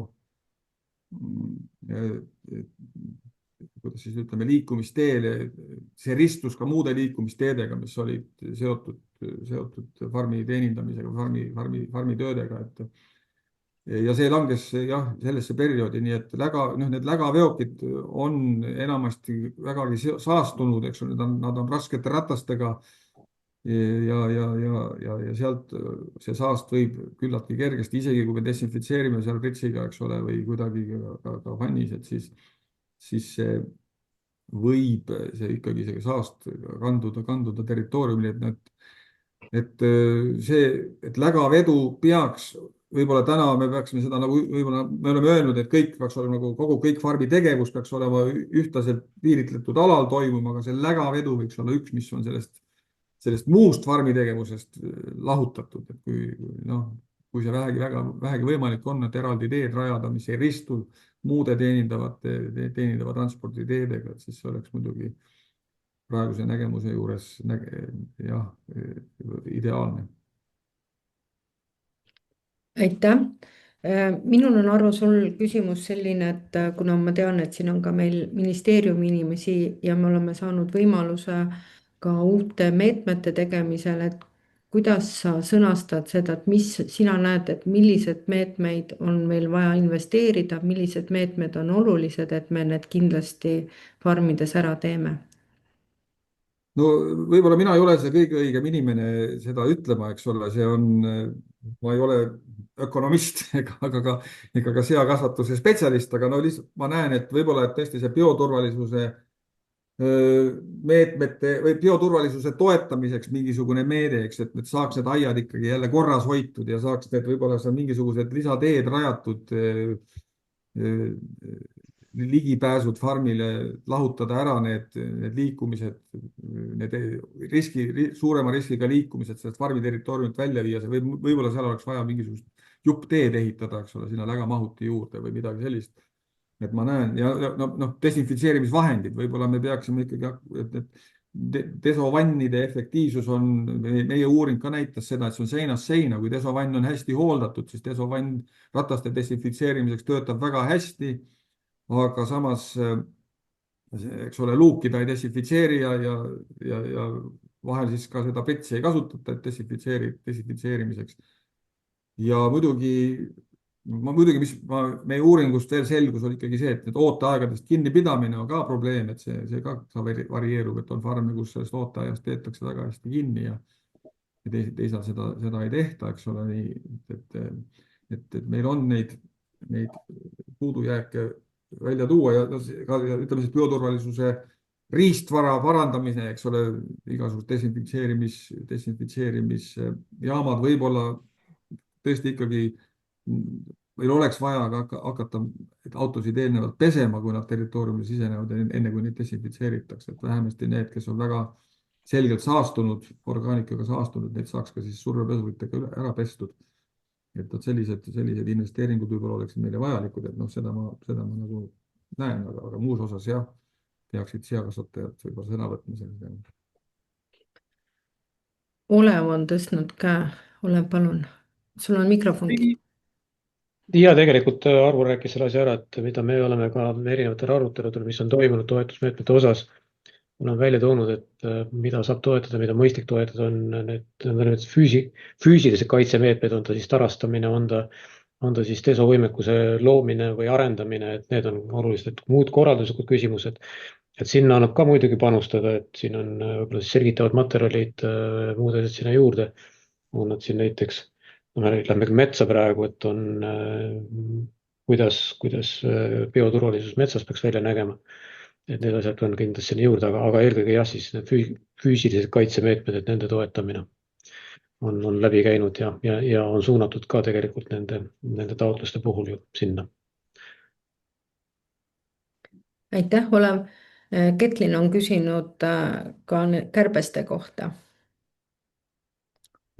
kuidas siis ütleme, liikumisteele, see ristus ka muude liikumisteedega, mis olid seotud farmi teenindamisega, farmi töödega, ja see langes jah, sellesse perioodi, nii et need lägaveokid on enamasti vägagi saastunud, eks ole, nad on raskete ratastega ja sealt see saast võib küllaltki kergesti, isegi kui me desinfitseerime seal pritsiga, eks ole, või kuidagi ka vannis, et siis see võib ikkagi see saast kanduda territooriumile, et lägavedu peaks, võib-olla täna me peaksime seda nagu, võib-olla me oleme öelnud, et kõik peaks olema nagu kõik farmi tegevus peaks olema ühtlaselt piiritletud alal toimuma, aga see lägavedu võiks olla üks, mis on sellest muust farmi tegevusest lahutatud, et kui see vähegi võimalik on, et eraldi teed rajada, mis ei ristu muude teenindava transporditeedega, et siis see oleks muidugi praeguse nägemuse juures ideaalne. Aitäh. Minul on, Arvo, sul küsimus selline, et kuna ma tean, et siin on ka meil ministeeriumi inimesi ja me oleme saanud võimaluse ka uute meetmete tegemisel, et kuidas sa sõnastad seda, et mis sina näed, et millised meetmeid on meil vaja investeerida, millised meetmed on olulised, et me need kindlasti farmides ära teeme? No võib-olla mina ei ole see kõige õigem inimene seda ütlema, eks ole, ma ei ole ökonomist ega ka seakasvatuse spetsialist, aga lihtsalt ma näen, et võib-olla tõesti see bioturvalisuse meetmete või bioturvalisuse toetamiseks mingisugune meede, eks, et saaks need aiad ikkagi jälle korras hoitud ja saaks need võib-olla seal mingisugused lisateed rajatud, ligipääsud farmile, lahutada ära need liikumised, need suurema riskiga liikumised sellest farmi territooriumilt välja viia, võib-olla seal oleks vaja mingisugust juppteed ehitada, eks ole, sinna lägamahuti juurde või midagi sellist. Et ma näen ja desinfitseerimisvahendid, võib-olla me peaksime ikkagi, et desovannide efektiivsus on, meie uuring ka näitas seda, et see on seinast seina, kui desovann on hästi hooldatud, siis desovann rataste desinfitseerimiseks töötab väga hästi, aga samas, eks ole, luuki ta ei desinfitseeri ja vahel siis ka seda petsi ei kasutata, et desinfitseerimiseks. Ja muidugi, mis meie uuringust veel selgus, oli ikkagi see, et need ooteaegadest kinnipidamine on ka probleem, et see ka varieerub, et on farme, kus sellest ooteajast peetakse väga hästi kinni ja teisalt seda ei tehta, eks ole, et meil on neid puudujääke välja tuua ja ütleme siis bioturvalisuse riistvara parandamine, eks ole, igasugused desinfitseerimisjaamad võib-olla tõesti ikkagi meil oleks vaja hakata autosid eelnevalt pesema, kui nad territooriumile sisenevad, enne kui neid desinfitseeritakse, et vähemasti need, kes on väga selgelt saastunud, orgaanikaga saastunud, neid saaks ka siis survepesuritega ära pestud. Et vot sellised investeeringud võib-olla oleksid meile vajalikud, et noh, seda ma nagu näen, aga muus osas jah, peaksid seakasvatajad võib-olla sõna võtma sellega. Olev on tõstnud käe. Olev, palun. Sul on mikrofon. Ja tegelikult Arvo rääkis selle asja ära, et mida me oleme ka erinevatel aruteludel, mis on toimunud toetusmeetmete osas, olen välja toonud, et mida saab toetada, mida mõistlik toetada, on need füüsilised kaitsemeetmed, on ta siis tarastamine, on ta siis desovõimekuse loomine või arendamine, et need on olulised, et muud korralduslikud küsimused. Et sinna annab ka muidugi panustada, et siin on võib-olla siis selgitavad materjalid, muud asjad sinna juurde. On nad siin näiteks, lähme metsa praegu, et on kuidas bioturvalisus metsas peaks välja nägema. Et need asjad on kindlasti sinna juurde, aga eelkõige jah, siis need füüsilised kaitsemeetmed, et nende toetamine on läbi käinud ja on suunatud ka tegelikult nende taotluste puhul ju sinna. Aitäh, Olev. Ketlin on küsinud ka kärbeste kohta.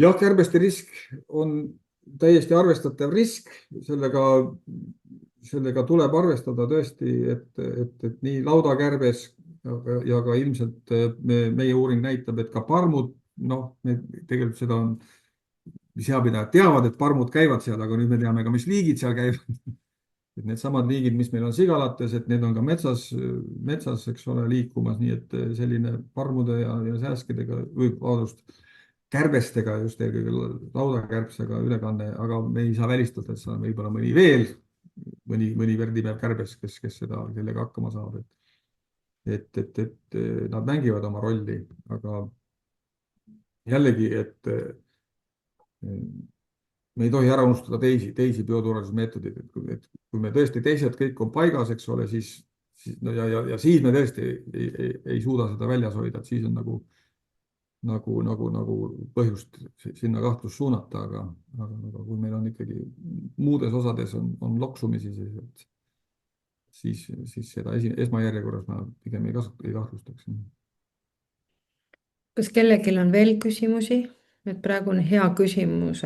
Jah, kärbeste risk on täiesti arvestatav risk, sellega tuleb arvestada tõesti, et nii laudakärbes ja ka ilmselt meie uuring näitab, et ka parmud, noh, tegelikult seda on, seapidajad teavad, et parmud käivad seal, aga nüüd me teame ka, mis liigid seal käivad. Et need samad liigid, mis meil on sigalates, et need on ka metsas, eks ole, liikumas, nii et selline parmude ja sääskedega kärbestega, just eelkõige laudakärbsega ülekanne, aga me ei saa välistada, et seal on võib-olla mõni verdipäev kärbes, kes sellega hakkama saab. Et nad mängivad oma rolli, aga jällegi, et me ei tohi ära unustada teisi bioturvalisusmeetodeid, et kui me tõesti teised kõik on paigas, eks ole, siis siis me tõesti ei suuda seda väljas hoida, et siis on nagu põhjust sinna kahtlust suunata, aga kui meil on ikkagi muudes osades on loksumisi, siis seda esmajärjekorras ma pigem ei kahtlustaks. Kas kellelgi on veel küsimusi? Et praegu on hea küsimus,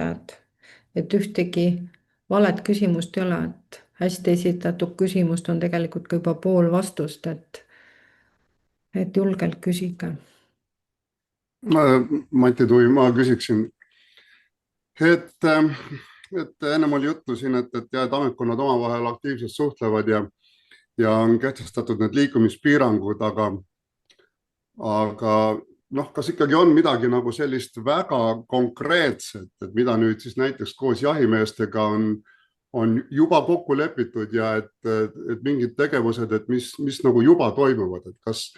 et ühtegi valet küsimust ei ole, et hästi esitatud küsimust on tegelikult ka juba pool vastust, et julgelt küsige. Mati Tuvi, ma küsiksin, et ennem oli juttu siin, et ametkonnad omavahel aktiivselt suhtlevad ja on kehtestatud need liikumispiirangud, aga noh, kas ikkagi on midagi nagu sellist väga konkreetset, et mida nüüd siis näiteks koos jahimeestega on juba kokku lepitud ja et mingid tegevused, et mis nagu juba toimuvad, et kas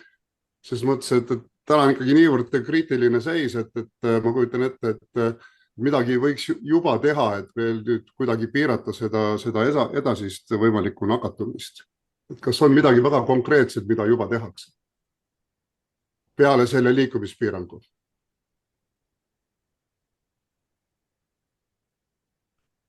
selles mõttes, et täna on ikkagi niivõrd kriitiline seis, et ma kujutan ette, et midagi võiks juba teha, et veel nüüd kuidagi piirata seda edasist võimalikku nakatumist. Et kas on midagi väga konkreetset, mida juba tehakse peale selle liikumispiirangu?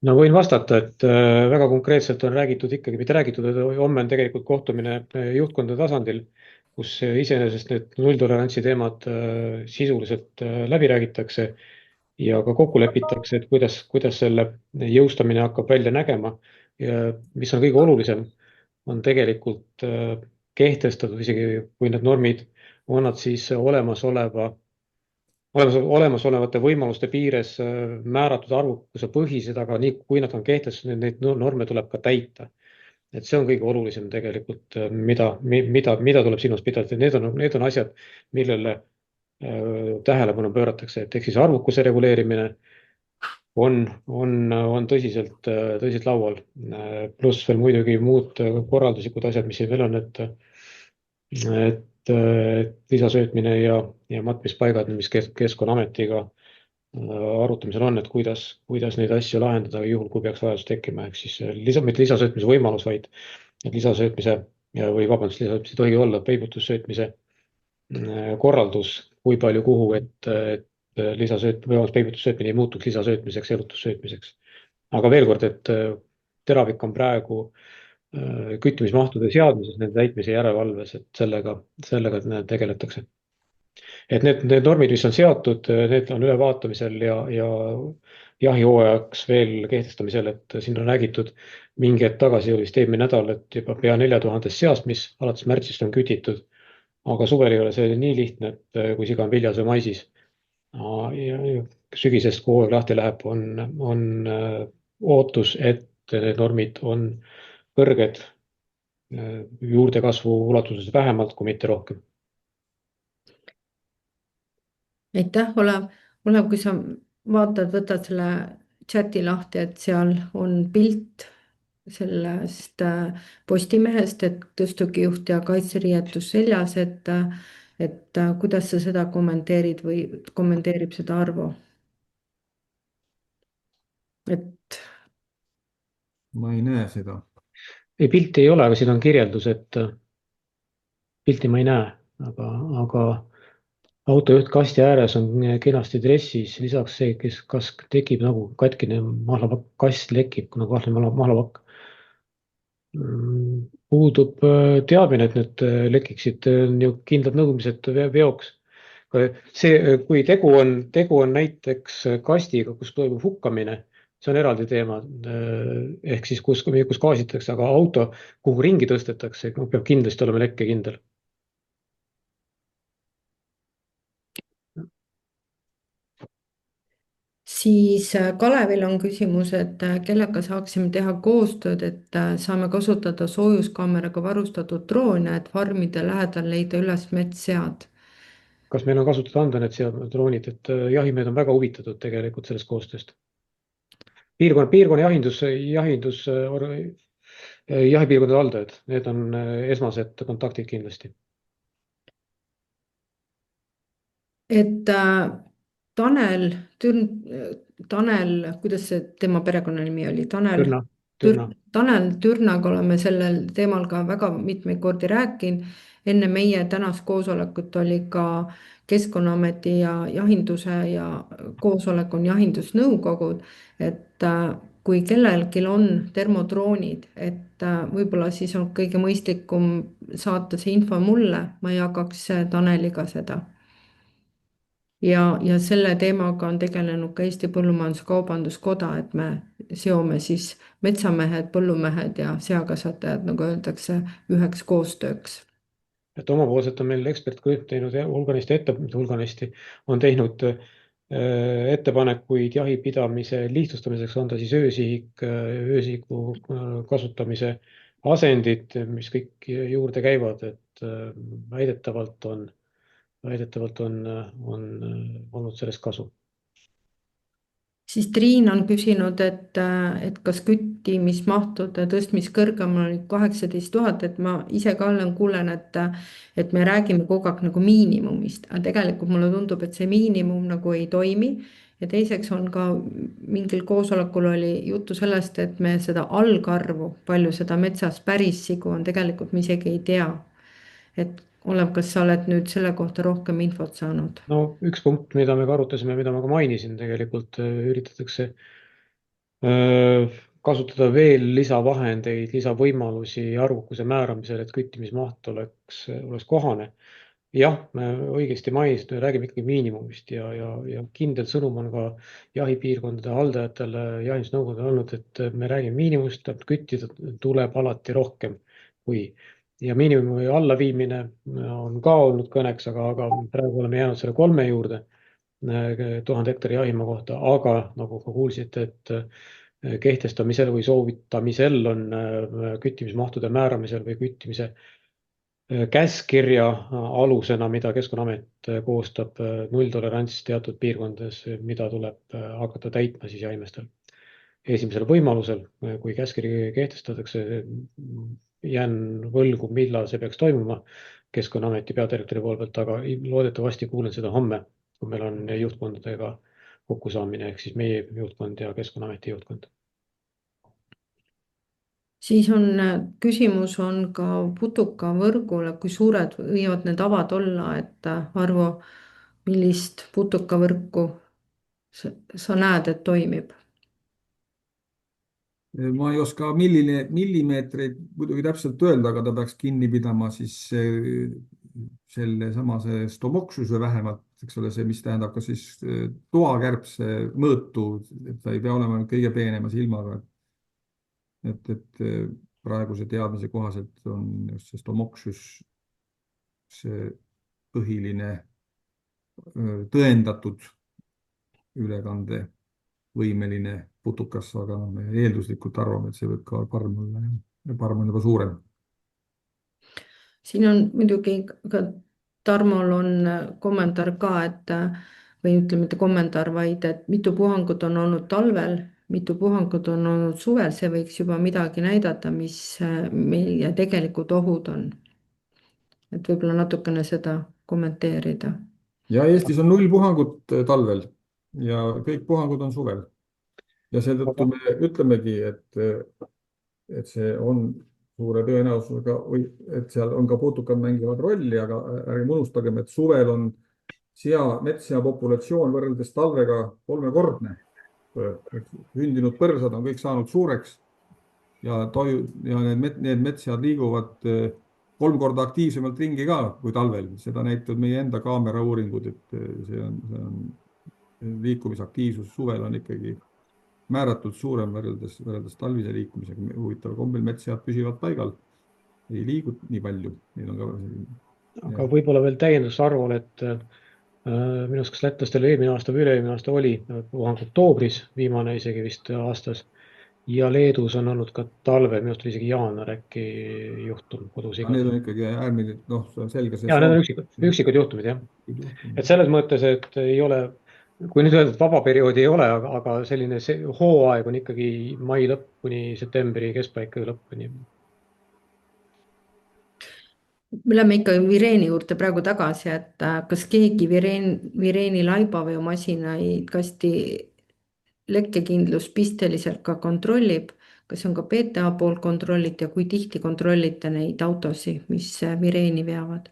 No võin vastata, et väga konkreetselt on räägitud ikkagi, mitte räägitud, et homme on tegelikult kohtumine juhtkondade tasandil, kus iseenesest need nulltolerantsi teemad sisuliselt läbi räägitakse ja ka kokku lepitakse, et kuidas selle jõustamine hakkab välja nägema. Ja mis on kõige olulisem, on tegelikult kehtestatud, isegi kui need normid on nad siis olemasolevate võimaluste piires määratud arvukuse põhised, aga nii kui nad on kehtestatud, neid norme tuleb ka täita. Et see on kõige olulisem tegelikult, mida tuleb silmas pidada. Need on asjad, millele tähelepanu pööratakse, et ehk siis arvukuse reguleerimine on tõsiselt laual. Pluss veel muidugi muud korralduslikud asjad, mis siin veel on, et lisasöötmine ja matmispaigad, mis Keskkonnaametiga arutamisel on, et kuidas neid asju lahendada juhul, kui peaks vajadus tekkima. Ehk siis mitte lisasöötmise võimalus, vaid lisasöötmise ei tohi olla peibutussöötmise korraldus, kui palju kuhu, et peibutussöötmine ei muutuks lisasöötmiseks, elutussöötmiseks. Aga veel kord, et teravik on praegu küttimismahtude seadmises, nende täitmise järelevalves, et sellega tegeletakse. et need normid, mis on seatud, need on ülevaatamisel ja jahihooajaks veel kehtestamisel, et siin on räägitud mingi hetk tagasi, vist eelmine nädal, et juba pea 4000 seast, mis alates märtsist on kütitud. aga suvel ei ole see nii lihtne, et kui siga on viljas või maisis. Ja sügisest, kui hooaeg lahti läheb, on ootus, et need normid on kõrged, juurdekasvu ulatuses vähemalt, kui mitte rohkem. aitäh, Olev, kui sa vaatad, võtad selle chati lahti, et seal on pilt sellest Postimehest, et tõstukijuht ja kaitseriietus seljas, et kuidas sa seda kommenteerid või kommenteerib seda Arvo? et ma ei näe seda. ei, pilti ei ole, aga siin on kirjeldus, et pilti ma ei näe, aga autojuht kasti ääres on kenasti dressis, lisaks see, kas tekib nagu katkine mahlavakk, kast lekib nagu mahlavakk. Puudub teadmine, et need lekiksid, ju kindlad nõudmised veoks. see, kui tegu on näiteks kastiga, kus toimub hukkamine, see on eraldi teema. ehk siis, kus gaasitakse, aga auto, kuhu ringi tõstetakse, peab kindlasti olema lekkekindel. siis Kalevil on küsimus, et kellega saaksime teha koostööd, et saame kasutada soojuskaameraga varustatud droone, et farmide lähedal leida üles metssead. kas meil on kasutada anda need droonid, et jahimehed on väga huvitatud tegelikult sellest koostööst. piirkonna jahipiirkondade haldajad, need on esmased kontaktid kindlasti. et Tanel, kuidas see tema perekonnanimi oli, Türna, Türna. Tanel Türnaga oleme sellel teemal ka väga mitmeid kordi rääkinud. enne meie tänast koosolekut oli ka Keskkonnaameti ja jahinduse ja koosolek on jahindusnõukogud, et kui kellelgi on termodroonid, et võib-olla siis on kõige mõistlikum saata see info mulle, ma jagaks Taneliga seda. ja selle teemaga on tegelenud ka Eesti Põllumajandus-Kaubanduskoda, et me seome siis metsamehed, põllumehed ja seakasvatajad, nagu öeldakse, üheks koostööks. et omapoolselt on meil ekspertgrupp teinud hulganisti on teinud ettepanekuid jahipidamise lihtsustamiseks, on ta siis öösihiku kasutamise asendid, mis kõik juurde käivad, et väidetavalt on olnud sellest kasu. Siis Triin on küsinud, et kas küttimismahtude tõstmist kõrgemal oli 18 000, et ma ise ka kuulen, et me räägime kogu aeg nagu miinimumist, aga tegelikult mulle tundub, et see miinimum nagu ei toimi. Ja teiseks on ka mingil koosolekul oli juttu sellest, et me seda algarvu, palju seda metsas päris sigu on, tegelikult me isegi ei tea. et Olev, kas sa oled nüüd selle kohta rohkem infot saanud? no üks punkt, mida me ka arutasime, mida ma ka mainisin, tegelikult üritatakse kasutada veel lisavahendeid, lisavõimalusi arvukuse määramisel, et küttimismaht oleks kohane. jah, õigesti mainisid, me räägime ikkagi miinimumist ja kindel sõnum on ka jahipiirkondade haldajatele, jahindusnõukogudele olnud, et me räägime miinimumist, küttida tuleb alati rohkem kui. ja miinimumi allaviimine on ka olnud kõneks, aga praegu oleme jäänud selle 3 juurde 1000 hektari jahimaa kohta, aga nagu ka kuulsite, et kehtestamisel või soovitamisel on küttimismahtude määramisel või küttimise käskkirja alusena, mida Keskkonnaamet koostab, nulltolerants teatud piirkondades, mida tuleb hakata täitma siis jahimeestel. Esimesel võimalusel, kui käskkiri kehtestatakse, jään võlgu, millal see peaks toimuma Keskkonnaameti peadirektori poole pealt, aga loodetavasti kuulen seda homme, kui meil on juhtkondadega kokkusaamine, ehk siis meie juhtkond ja Keskkonnaameti juhtkond. Siis on küsimus on ka putukavõrgule, kui suured võivad need avad olla, et Arvo, millist putukavõrku sa näed, et toimib? ma ei oska millimeetreid muidugi täpselt öelda, aga ta peaks kinni pidama siis see stomoksuse vähemalt, eks ole, see, mis tähendab ka siis toakärbse mõõtu, et ta ei pea olema kõige peenema silmaga. et praeguse teadmise kohaselt on just see stomoksus see põhiline tõendatud ülekandevõimeline putukas, aga me eelduslikult arvame, et see võib ka parm olla ja parm on juba suurem. siin on muidugi ka Tarmol on kommentaar ka, et või ütleme, mitte kommentaar, vaid et mitu puhangut on olnud talvel, mitu puhangut on olnud suvel, see võiks juba midagi näidata, mis meie tegelikud ohud on. Et võib-olla natukene seda kommenteerida. Ja Eestis on 0 puhangut talvel ja kõik puhangud on suvel. Ja seetõttu me ütlemegi, et see on suure tõenäosusega, et seal on ka putukad mängivad rolli, aga ärgem unustagem, et suvel on metssea populatsioon võrreldes talvega 3-kordne. Sündinud põrsad on kõik saanud suureks ja need metssead liiguvad 3 korda aktiivsemalt ringi ka kui talvel. Seda näitavad meie enda kaamera uuringud, et see on liikumisaktiivsus suvel on ikkagi määratult suurem võrreldes talvise liikumisega. Huvitav kombel metssead püsivad paigal, ei liigu nii palju. Aga võib-olla veel täiendus Arvole, et minu arust kas lätlastel eelmine aasta või üle-eelmine aasta oli puhang oktoobris, viimane isegi vist aastas. Ja Leedus on olnud ka talve, minu arust oli isegi jaanuar äkki juhtum kodus iga. Need on ikkagi äärmine, see on selge. Ja need on üksikud juhtumid, jah. Et selles mõttes, et ei ole, kui nüüd öelda, et vaba perioodi ei ole, aga selline hooaeg on ikkagi mai lõpp kuni septembri keskpaika lõpuni. Me läheme ikka Vireeni juurde praegu tagasi, et kas keegi Vireeni laibaveomasinaid kasti lekkekindlust pisteliselt ka kontrollib, kas on ka PTA poolt kontrolliti ja kui tihti kontrollite neid autosid, mis Vireeni veavad?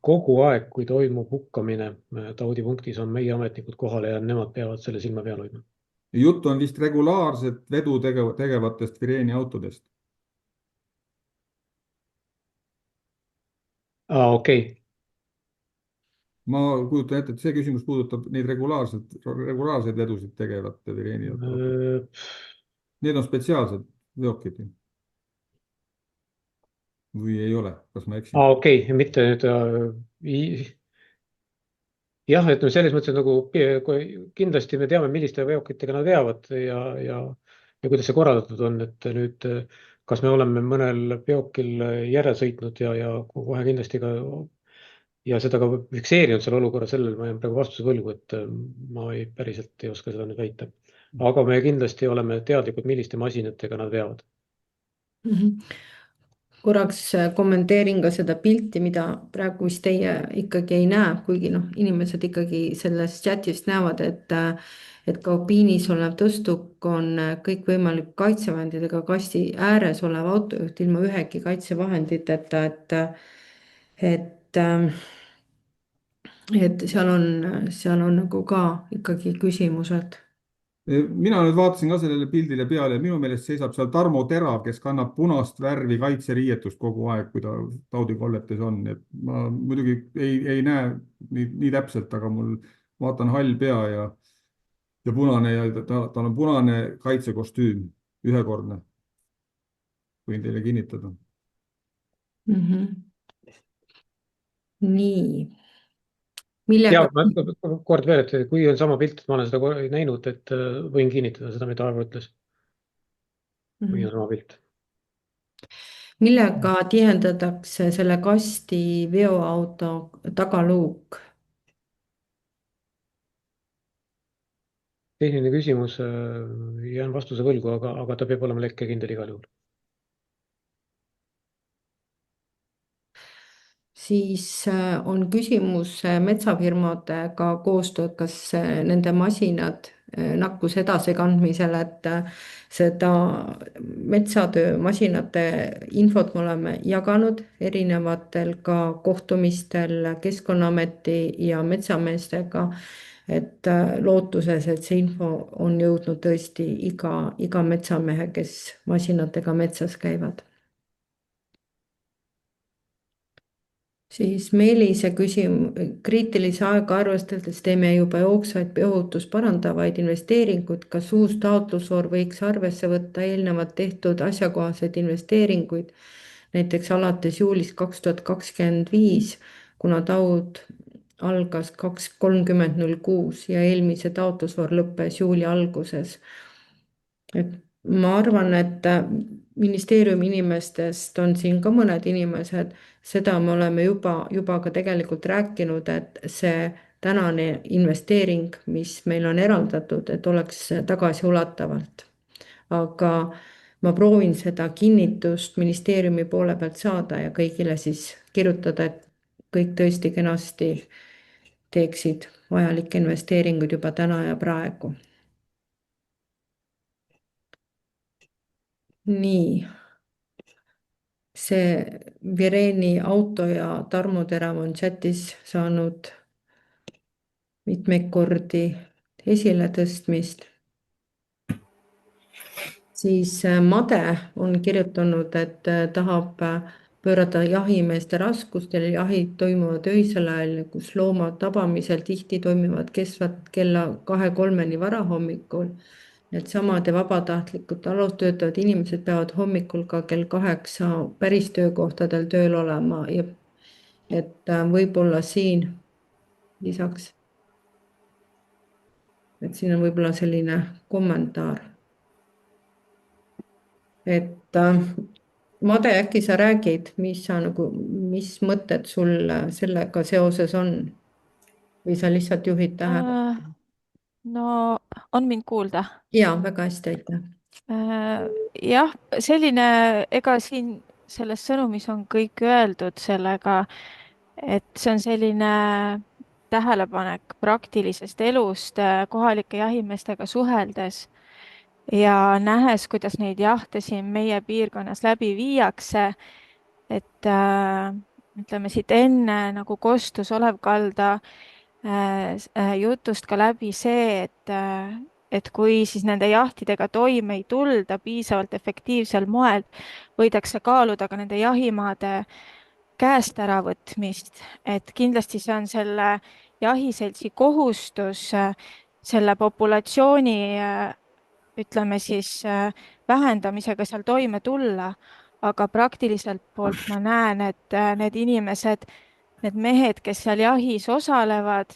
Kogu aeg, kui toimub hukkamine taudipunktis, on meie ametnikud kohale ja nemad peavad selle silma peal hoidma. Jutt on vist regulaarset vedu tegevatest Vireeni autodest. Okei. Ma kujutan ette, et see küsimus puudutab neid regulaarseid vedusid tegevate Vireeni autodest. Need on spetsiaalsed veokid. Või ei ole, kas ma eksin? Okei, mitte nüüd. Jah, et selles mõttes nagu kindlasti me teame, milliste veokitega nad veavad ja kuidas see korraldatud on, et nüüd kas me oleme mõnel veokil järel sõitnud ja kohe kindlasti ka ja seda ka fikseerinud selle olukorra, sellel ma jään praegu vastuse võlgu, et ma päriselt ei oska seda nüüd väita. Aga me kindlasti oleme teadlikud, milliste masinatega nad veavad. Korraks kommenteerin ka seda pilti, mida praegu vist teie ikkagi ei näe, kuigi inimesed ikkagi sellest chatist näevad, et kabiinis olev tõstuk on kõikvõimalik kaitsevahenditega kasti ääres olev autojuht ilma ühegi kaitsevahenditeta, et seal on nagu ka ikkagi küsimused. Mina nüüd vaatasin ka sellele pildile peale ja minu meelest seisab seal Tarmo Terav, kes kannab punast värvi kaitseriietust kogu aeg, kui ta taudikolletes on. Et ma muidugi ei näe nii täpselt, aga mul vaatan hall pea ja punane ja tal on punane kaitsekostüüm, ühekordne. Võin teile kinnitada. Nii. Ja kord veel, et kui on sama pilt, et ma olen seda näinud, et võin kinnitada seda, mida Arvo ütles. Või on sama pilt. Millega tihendatakse selle kasti veoauto tagaluuk? Tehniline küsimus, jään vastuse võlgu, aga ta peab olema lekkekindel igal juhul. Siis on küsimus metsafirmadega koostööd, kas nende masinad nakkus edasikandmisel, et seda metsatöömasinate infot me oleme jaganud erinevatel ka kohtumistel Keskkonnaameti ja metsameestega, et lootuses, et see info on jõudnud tõesti iga metsamehe, kes masinatega metsas käivad. Siis Meelise kriitilise aega arvestades teeme juba jooksvaid ohutust parandavaid investeeringuid. Kas uus taotlusvoor võiks arvesse võtta eelnevalt tehtud asjakohaseid investeeringuid, näiteks alates juulist 2025, kuna taud algas 2.30.06 ja eelmise taotlusvoor lõppes juuli alguses. Et ma arvan, et ministeeriumi inimestest on siin ka mõned inimesed, seda me oleme juba ka tegelikult rääkinud, et see tänane investeering, mis meil on eraldatud, et oleks tagasiulatavalt. Aga ma proovin seda kinnitust ministeeriumi poole pealt saada ja kõigile siis kirjutada, et kõik tõesti kenasti teeksid vajalikke investeeringuid juba täna ja praegu. Nii, see Vireni auto ja Tarmo Terav on chatis saanud mitmeid kordi esiletõstmist. Siis Made on kirjutanud, et tahab pöörata jahimeeste raskustele. Jahid toimuvad öisel ajal, kus looma tabamisel tihti toimivad kestvad kella 2-3 varahommikul. Needsamade vabatahtlikud alustöötavad inimesed peavad hommikul ka kell 8 päris töökohtadel tööl olema ja et võib-olla siin lisaks, et siin on võib-olla selline kommentaar. Et Made, äkki sa räägid, mis mõtted sul sellega seoses on? Või sa lihtsalt juhid tähelepanu? No on mind kuulda? Jaa, väga hästi, aitäh. Jah, ega siin selles sõnumis on kõik öeldud sellega, et see on selline tähelepanek praktilisest elust kohalike jahimeestega suheldes ja nähes, kuidas neid jahte siin meie piirkonnas läbi viiakse, et ütleme siit enne nagu kostus Olev Kalda jutust ka läbi see, et kui siis nende jahtidega toime ei tulda piisavalt efektiivsel moel, võidakse kaaluda ka nende jahimaade käest äravõtmist, et kindlasti see on selle jahiseltsi kohustus selle populatsiooni, ütleme siis, vähendamisega seal toime tulla, aga praktiliselt poolt ma näen, et need inimesed, need mehed, kes seal jahis osalevad,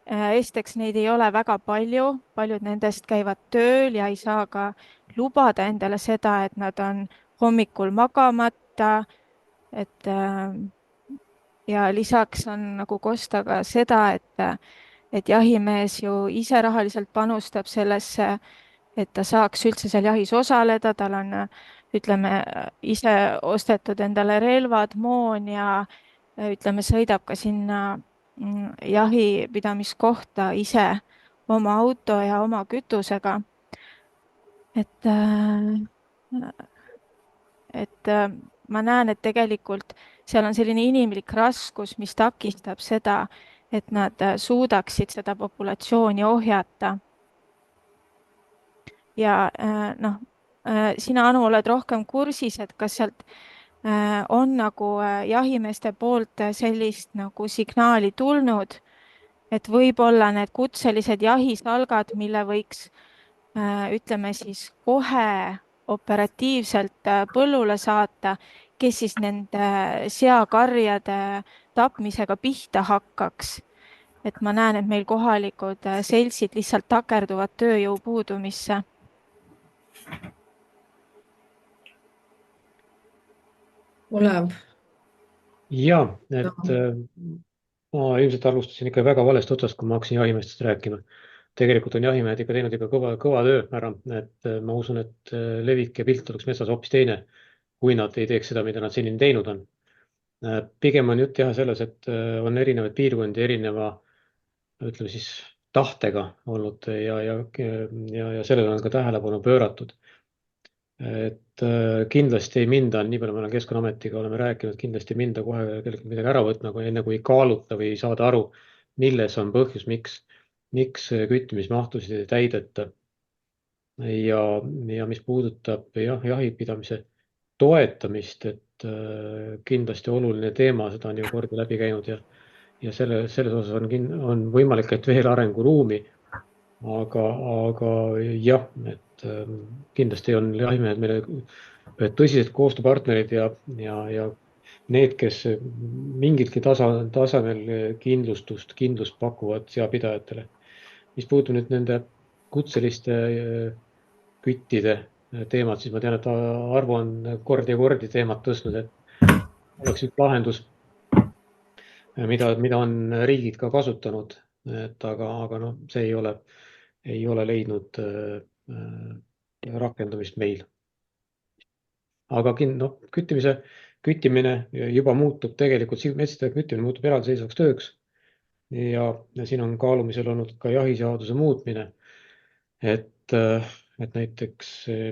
esiteks neid ei ole väga palju, paljud nendest käivad tööl ja ei saa ka lubada endale seda, et nad on hommikul magamata, et ja lisaks on nagu kosta ka seda, et jahimees ju ise rahaliselt panustab sellesse, et ta saaks üldse seal jahis osaleda, tal on, ütleme, ise ostetud endale relvad, moon ja ütleme, sõidab ka sinna jahipidamiskohta ise oma auto ja oma kütusega. Et ma näen, et tegelikult seal on selline inimlik raskus, mis takistab seda, et nad suudaksid seda populatsiooni ohjata. Ja noh, sina, Anu, oled rohkem kursis, et kas sealt on nagu jahimeeste poolt sellist nagu signaali tulnud, et võib-olla need kutselised jahisalgad, mille võiks, ütleme siis, kohe operatiivselt põllule saata, kes siis nende seakarjade tapmisega pihta hakkaks. Et ma näen, et meil kohalikud seltsid lihtsalt takerduvad tööjõu puudumisse. Olev. Jaa, et ma ilmselt alustasin ikka väga valest otsast, kui ma hakkasin jahimeestest rääkima. Tegelikult on jahimehed ikka teinud ikka kõva töö ära, et ma usun, et levik ja pilt oleks metsas hoopis teine, kui nad ei teeks seda, mida nad senini teinud on. Pigem on jutt jah selles, et on erinevaid piirkondi erineva, ütleme siis, tahtega olnud ja sellele on ka tähelepanu pööratud. Et kindlasti ei minda, nii palju ma olen Keskkonnaametiga oleme rääkinud, kindlasti ei minda kohe kellelgi midagi ära võtma, enne kui ei kaaluta või ei saada aru, milles on põhjus, miks küttimismahtusid ei täideta. Ja mis puudutab jahipidamise toetamist, et et kindlasti oluline teema, seda on ju kordi läbi käinud ja selles osas on võimalik, et veel arenguruumi. Aga jah, et kindlasti on jahimehed meile tõsised koostööpartnerid ja need, kes mingilgi tasemel kindlust pakuvad seapidajatele. Mis puutub nüüd nende kutseliste küttide teemat, siis ma tean, et Arvo on kordi ja kordi teemat tõstnud, et oleks üks lahendus, mida on riigid ka kasutanud, aga no, see ei ole leidnud rakendamist meil. Aga küttimine juba muutub tegelikult, metsade küttimine muutub eraldiseisvaks tööks ja siin on kaalumisel olnud ka jahiseaduse muutmine, et näiteks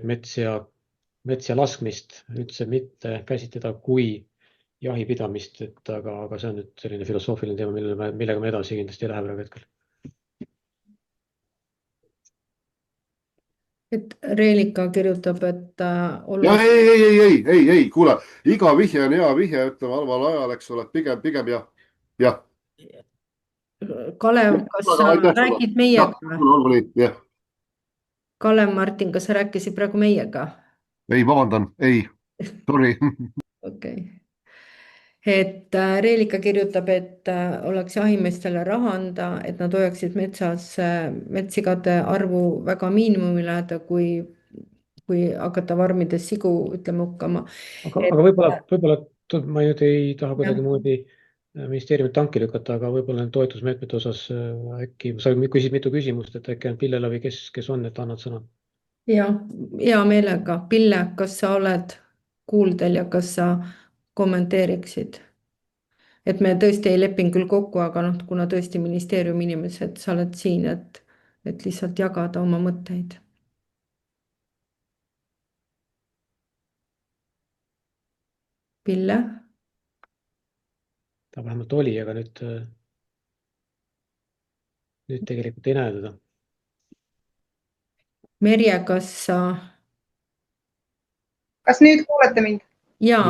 metsja laskmist üldse mitte käsitleda kui jahipidamist, aga see on nüüd selline filosoofiline teema, millega me edasi kindlasti ei lähe praegu hetkel. Et Reelika kirjutab, et ja ei, kuule, iga vihje on hea vihje, ütleme halval ajal, eks ole, pigem jah. Kalev, kas sa räägid meiega? Kalev Martin, kas sa rääkisid praegu meiega? Ei, vabandan, ei, sorry. Okei. Et Reelika kirjutab, et oleks jahimeestele raha anda, et nad hoiaksid metsas metssigade arvu väga miinimumile, kui hakata farmides sigu, ütleme, hukkama. Aga võib-olla ma nüüd ei taha kuidagimoodi ministeeriumit tanki lükata, aga võib-olla toetusmeetmete osas äkki, sa küsid mitu küsimust, et äkki on Pillele või kes on, et annad sõna? Ja, hea meelega. Pille, kas sa oled kuuldel ja kas sa kommenteeriksid? Et me tõesti ei leppinud küll kokku, aga kuna tõesti ministeeriumi inimesed, sa oled siin, et lihtsalt jagada oma mõtteid. Pille? Ta vähemalt oli, aga nüüd tegelikult ei näe teda. Merje, kas sa... Kas nüüd kuulete mind? Ja,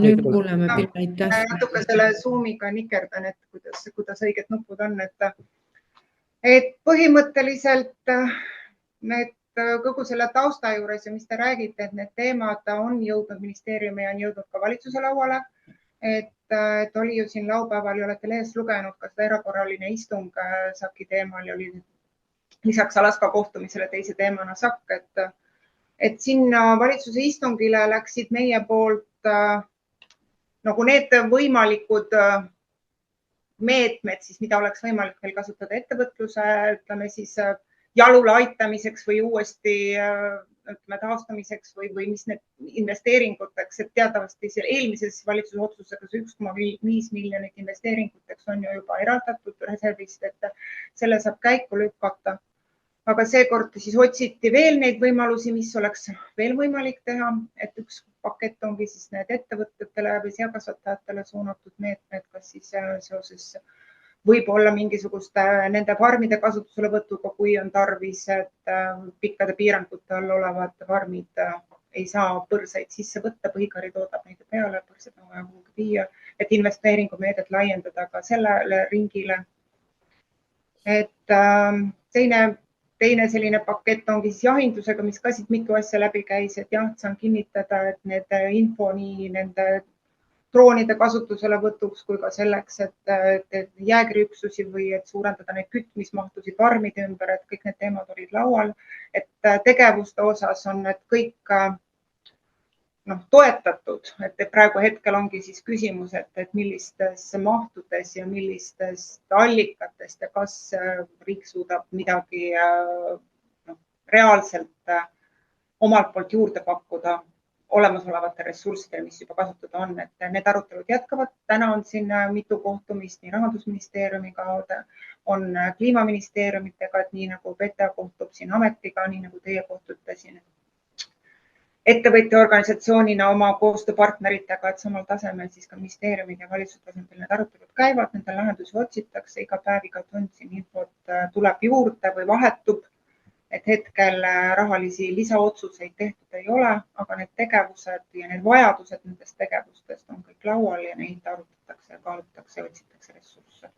nüüd kuuleme Pille, aitäh. Natuke selle Zoomiga nikerdan, et kuidas õiged nupud on. Et põhimõtteliselt kogu selle tausta juures ja mis te räägite, et need teemad on jõudnud ministeeriumi ja on jõudnud ka valitsuse lauale. Et oli ju siin laupäeval ja olete lehes lugenud ka seda erakorraline istung SAK-i teemal ja oli lisaks Alaska kohtumisele teise teemana SAK, et sinna valitsuse istungile läksid meie poolt nagu need võimalikud meetmed, siis mida oleks võimalik veel kasutada ettevõtluse, ütleme siis jalule aitamiseks või uuesti taastamiseks või mis need investeeringuteks, et teatavasti eelmises valitsuse otsusega 1,5 miljonit investeeringuteks on ju juba eraldatud reservist, et selle saab käiku lükata. Aga seekord siis otsiti veel neid võimalusi, mis oleks veel võimalik teha, et üks pakett ongi siis need ettevõtetele või seakasvatajatele suunatud meetmed, kas siis seoses võib-olla mingisuguste nende farmide kasutuselevõtuga, kui on tarvis, et pikkade piirangute all olevad farmid ei saa põrsaid sisse võtta, põhikari toodab neid peale, põrsad on vaja kuhugi viia, et investeeringumeedet laiendada ka sellele ringile. Et teine selline pakett ongi siis jahindusega, mis ka siit mitu asja läbi käis, et jah, saan kinnitada, et need info nii nende droonide kasutuselevõtuks kui ka selleks, et jäägriüksusi või et suurendada neid kütmismahtusid farmide ümber, et kõik need teemad olid laual, et tegevuste osas on need kõik toetatud, et praegu hetkel ongi siis küsimus, et millistes mahtudes ja millistest allikatest ja kas riik suudab midagi reaalselt omalt poolt juurde pakkuda olemasolevate ressurssidele, mis juba kasutada on, et need arutelud jätkavad. Täna on siin mitu kohtumist nii Rahandusministeeriumiga, on Kliimaministeeriumitega, et nii nagu PETA kohtub siin ametiga, nii nagu teie kohtute siin ettevõtjaorganisatsioonina oma koostööpartneritega, et samal tasemel siis ka ministeeriumid ja valitsuse tasemel need arutelud käivad, nende lahendusi otsitakse, iga päev, iga tund siin infot tuleb juurde või vahetub. et hetkel rahalisi lisaotsuseid tehtud ei ole, aga need tegevused ja need vajadused nendest tegevustest on kõik laual ja neid arutatakse ja kaalutakse ja otsitakse ressursse.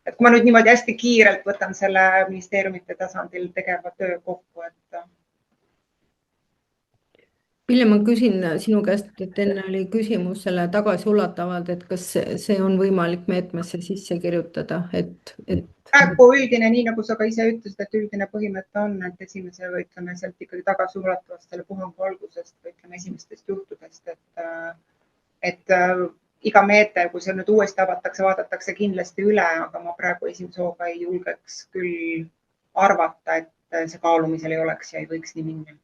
Et kui ma nüüd niimoodi hästi kiirelt võtan selle ministeeriumite tasandil tegeva töö kokku, et Pille, ma küsin sinu käest, et enne oli küsimus selle tagasiulatavalt, et kas see on võimalik meetmesse sisse kirjutada, et praegu üldine, nii nagu sa ka ise ütlesid, et üldine põhimõte on, et esimese või ütleme sealt ikkagi tagasiulatavast selle puhangu algusest või ütleme esimestest juhtudest, et iga meede, kui see nüüd uuesti avatakse, vaadatakse kindlasti üle, aga ma praegu esimese hooga ei julgeks küll arvata, et see kaalumisel ei oleks ja ei võiks nii minna.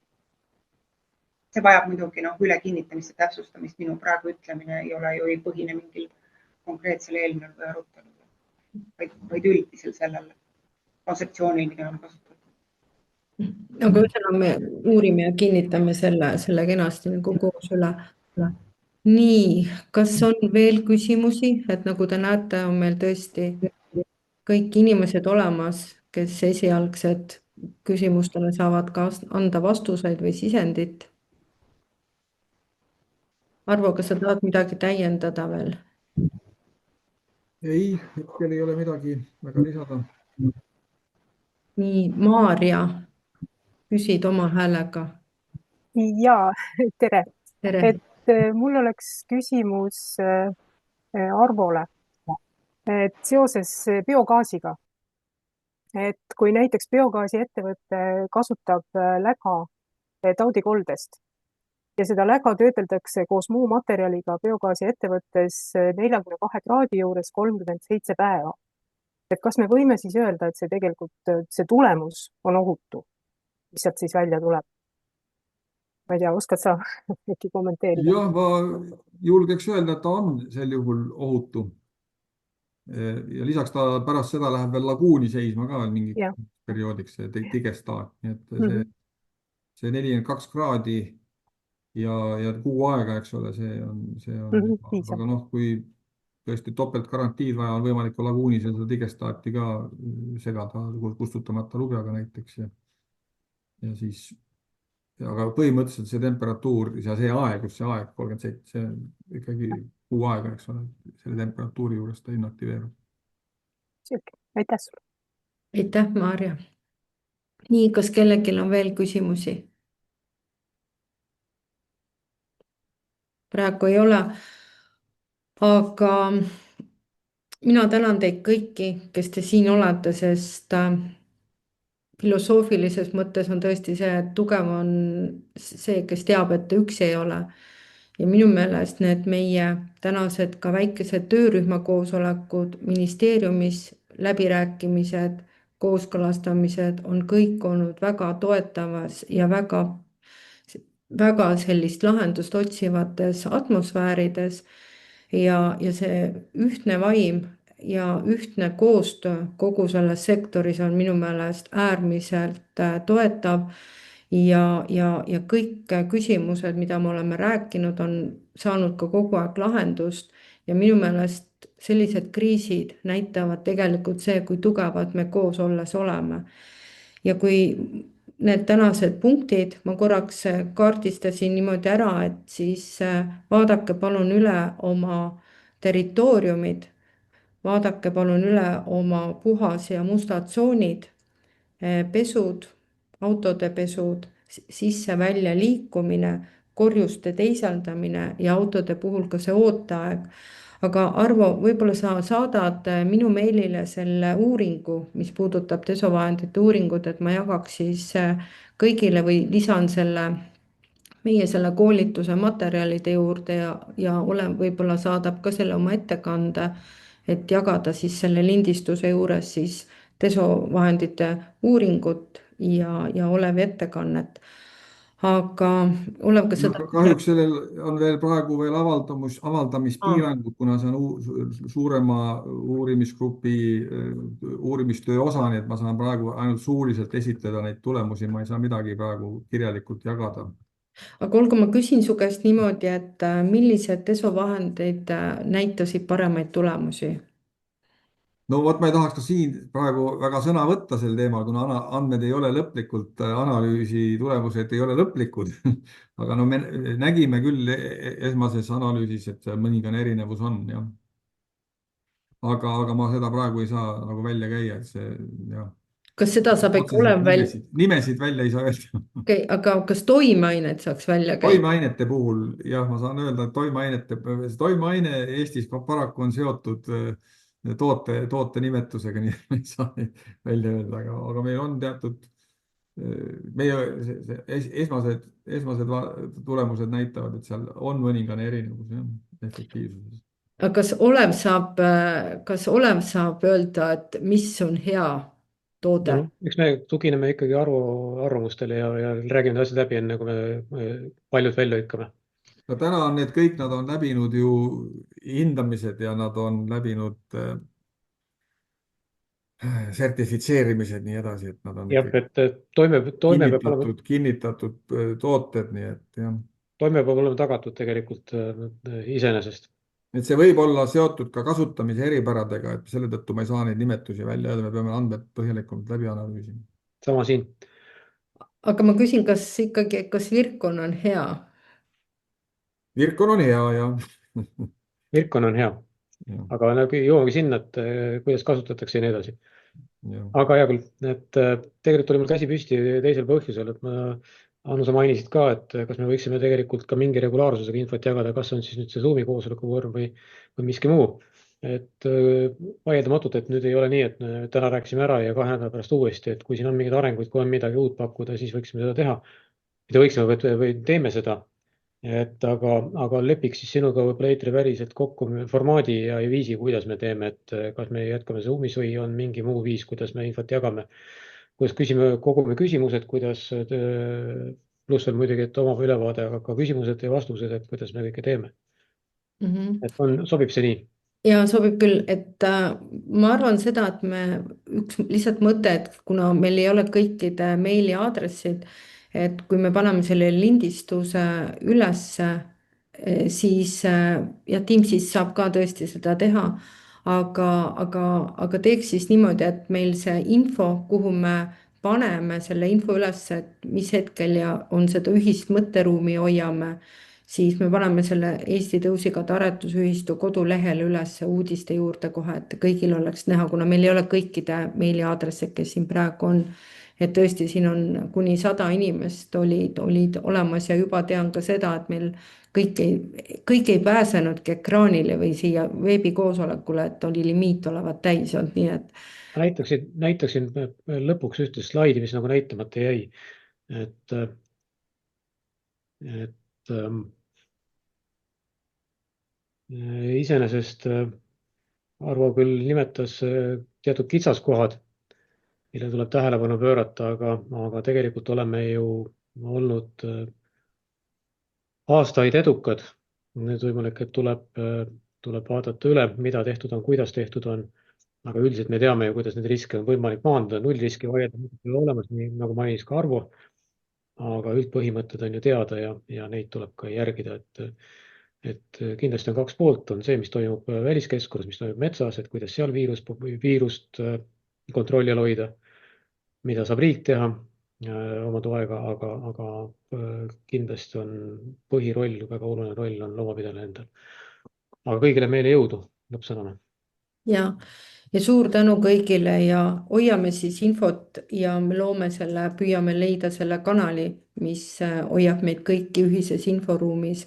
See vajab muidugi üle kinnitamist ja täpsustamist, minu praegu ütlemine ei ole ju ei põhine mingil konkreetsel eelnõul või arutelul, vaid üldisel sellel kontseptsioonil, mida on kasutatud. aga ühesõnaga me uurime ja kinnitame selle kenasti nagu koos üle. Nii, kas on veel küsimusi, et nagu te näete, on meil tõesti kõik inimesed olemas, kes esialgsed küsimustele saavad ka anda vastuseid või sisendit. Arvo, kas sa tahad midagi täiendada veel? ei, hetkel ei ole midagi väga lisada. Nii, Maarja, küsid oma häälega. Ja, tere. Tere. Mul oleks küsimus Arvole, et seoses biogaasiga, et kui näiteks biogaasi ettevõte kasutab läga taudikoldest ja seda läga töödeldakse koos muu materjaliga biogaasi ettevõttes 42 kraadi juures 37 päeva. Et kas me võime siis öelda, et see tegelikult see tulemus on ohutu, mis sealt siis välja tuleb? Ma ei tea, oskad sa äkki kommenteerida? Jah, ma julgeks öelda, et ta on sel juhul ohutu. Ja lisaks ta pärast seda läheb veel laguuni seisma ka mingi perioodiks, see tigestaat. Nii et see 42 kraadi ja kuu aega, eks ole, see on aga kui tõesti topeltgarantiid vaja, on võimalik ka laguunis ja seda tigestaati ka segada kustutamata lubjaga näiteks. Ja siis aga põhimõtteliselt see temperatuur ja see aeg, 37, see on ikkagi kuu aega, eks ole, selle temperatuuri juures ta inaktiveerub. Aitäh sulle. Aitäh, Maarja. Nii, kas kellelgi on veel küsimusi? Praegu ei ole. Aga mina tänan teid kõiki, kes te siin olete, sest filosoofilises mõttes on tõesti see, et tugev on see, kes teab, et ta üksi ei ole. Ja minu meelest need meie tänased ka väikesed töörühma koosolekud, ministeeriumis läbirääkimised, kooskõlastamised on kõik olnud väga toetavas ja väga sellist lahendust otsivates atmosfäärides ja see ühtne vaim ja ühtne koostöö kogu selles sektoris on minu meelest äärmiselt toetav ja kõik küsimused, mida me oleme rääkinud, on saanud ka kogu aeg lahendust ja minu meelest sellised kriisid näitavad tegelikult see, kui tugevad me koos olles oleme. Ja kui need tänased punktid ma korraks kaardistasin niimoodi ära, et siis vaadake palun üle oma territooriumid, vaadake palun üle oma puhas ja mustad tsoonid, pesud, autode pesud, sisse-välja liikumine, korjuste teisaldamine ja autode puhul ka see ooteaeg. Aga Arvo, võib-olla sa saadad minu meilile selle uuringu, mis puudutab desovahendite uuringut, et ma jagaks siis kõigile või lisan meie selle koolituse materjalide juurde ja võib-olla saadab ka selle oma ettekande, et jagada siis selle lindistuse juures siis desovahendite uuringut ja Olevi ettekannet. Aga Olev, kas seda... Kahjuks sellel on veel praegu veel avaldamispiirangud, kuna see on suurema uurimisgrupi uurimistöö osa, nii et ma saan praegu ainult suuliselt esitleda neid tulemusi, ma ei saa midagi praegu kirjalikult jagada. Aga olgu, ma küsin su käest niimoodi, et millised desovahendid näitasid paremaid tulemusi? no vot, ma ei tahaks ka siin praegu väga sõna võtta sel teemal, kuna andmed ei ole lõplikult, analüüsi tulemused ei ole lõplikud. aga no me nägime küll esmases analüüsis, et seal mõningane erinevus on, jah. aga ma seda praegu ei saa nagu välja käia, et see, jah. kas seda saab ikka Otseselt olema veel, nimesid välja ei saa öelda. okei, aga kas toimeainet saaks välja käia? toimeainete puhul, jah, ma saan öelda, et toimeaine Eestis paraku on seotud toote nimetusega, nii et ma ei saa neid välja öelda, aga meil on teatud, meie esmased tulemused näitavad, et seal on mõningane erinevus, jah, efektiivsuses. aga kas olev saab öelda, et mis on hea toode? No, eks me tugineme ikkagi arvamustele ja räägime need asjad läbi, enne kui me paljud välja lükkame. no täna on need kõik, nad on läbinud ju hindamised ja nad on läbinud sertifitseerimised, nii edasi, et nad on jah, et toime peab olema, kinnitatud tooted, nii et jah. toime peab olema tagatud tegelikult iseenesest. et see võib olla seotud ka kasutamise eripäradega, et selle tõttu ma ei saa neid nimetusi välja öelda, me peame andmed põhjalikult läbi analüüsima. Sama siin. aga ma küsin, kas Virkon on hea? Virkon on hea, jah. Virkon on hea, aga nagu jõuamegi sinna, et kuidas kasutatakse ja nii edasi. Aga hea küll, et tegelikult oli mul käsi püsti teisel põhjusel, et Anu, sa mainisid ka, et kas me võiksime tegelikult ka mingi regulaarsusega infot jagada, kas on siis nüüd see Zoomi koosoleku vorm või miski muu. Et vaieldamatult, et nüüd ei ole nii, et me täna rääkisime ära ja 2 nädala pärast uuesti, et kui siin on mingeid arenguid, kui on midagi uut pakkuda, siis võiksime seda teha. Mida võiksime või teeme seda. Aga lepiks siis sinuga võib-olla Eitri päriselt kokku formaadi ja viisi, kuidas me teeme, et kas me jätkame Zoomis või on mingi muu viis, kuidas me infot jagame. Kuidas kogume küsimused, kuidas pluss veel muidugi, et omab ülevaade, aga ka küsimused ja vastused, et kuidas me kõike teeme. Et sobib see nii? Ja sobib küll, et ma arvan seda, et üks lihtsalt mõte, et kuna meil ei ole kõikide meiliaadressid, et kui me paneme selle lindistuse ülesse, siis ja Teamsis saab ka tõesti seda teha, aga teeks siis niimoodi, et meil see info, kuhu me paneme selle info üles, et mis hetkel ja on seda ühist mõtteruumi hoiame, siis me paneme selle Eesti Tõusigade Aretusühistu kodulehele üles uudiste juurde kohe, et kõigil oleks näha, kuna meil ei ole kõikide meiliaadresse, kes siin praegu on. Et tõesti, siin on kuni 100 inimest olid olemas ja juba tean ka seda, et meil kõik ei pääsenudki ekraanile või siia veebikoosolekule, et oli limiit olevat täis olnud, nii et. Näitaksin lõpuks ühte slaidi, mis nagu näitamata jäi. Et iseenesest Arvo küll nimetas teatud kitsaskohad, mille tuleb tähelepanu pöörata, aga tegelikult oleme ju olnud aastaid edukad. Nüüd võimalik, et tuleb vaadata üle, mida tehtud on, kuidas tehtud on, aga üldiselt me teame ju, kuidas neid riske on võimalik maandada. Nullriski vaieldamatult ei ole olemas, nii nagu mainis ka Arvo, aga üldpõhimõtted on ju teada ja neid tuleb ka järgida, et kindlasti on 2 poolt, on see, mis toimub väliskeskkonnas, mis toimub metsas, et kuidas seal viirust kontrolli all hoida, mida saab riik teha oma toega, aga kindlasti on põhiroll, väga oluline roll on loomapidajal endal. Aga kõigile meile jõudu lõppsõnana. Ja suur tänu kõigile ja hoiame siis infot ja me püüame leida selle kanali, mis hoiab meid kõiki ühises inforuumis.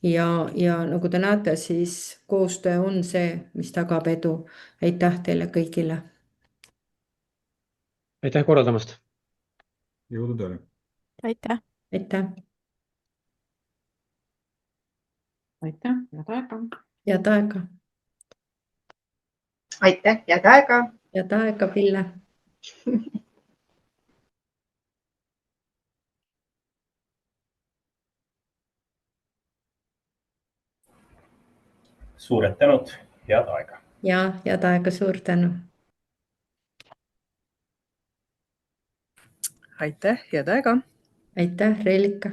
Ja nagu te näete, siis koostöö on see, mis tagab edu. Aitäh teile kõigile. Aitäh korraldamast. Jõudu tööle. Aitäh. Aitäh. Aitäh, head aega. Head aega. Aitäh, head aega. Head aega, Pille. Suured tänud, head aega. Ja head aega, suur tänu. Aitäh, head aega. Aitäh, Reelika.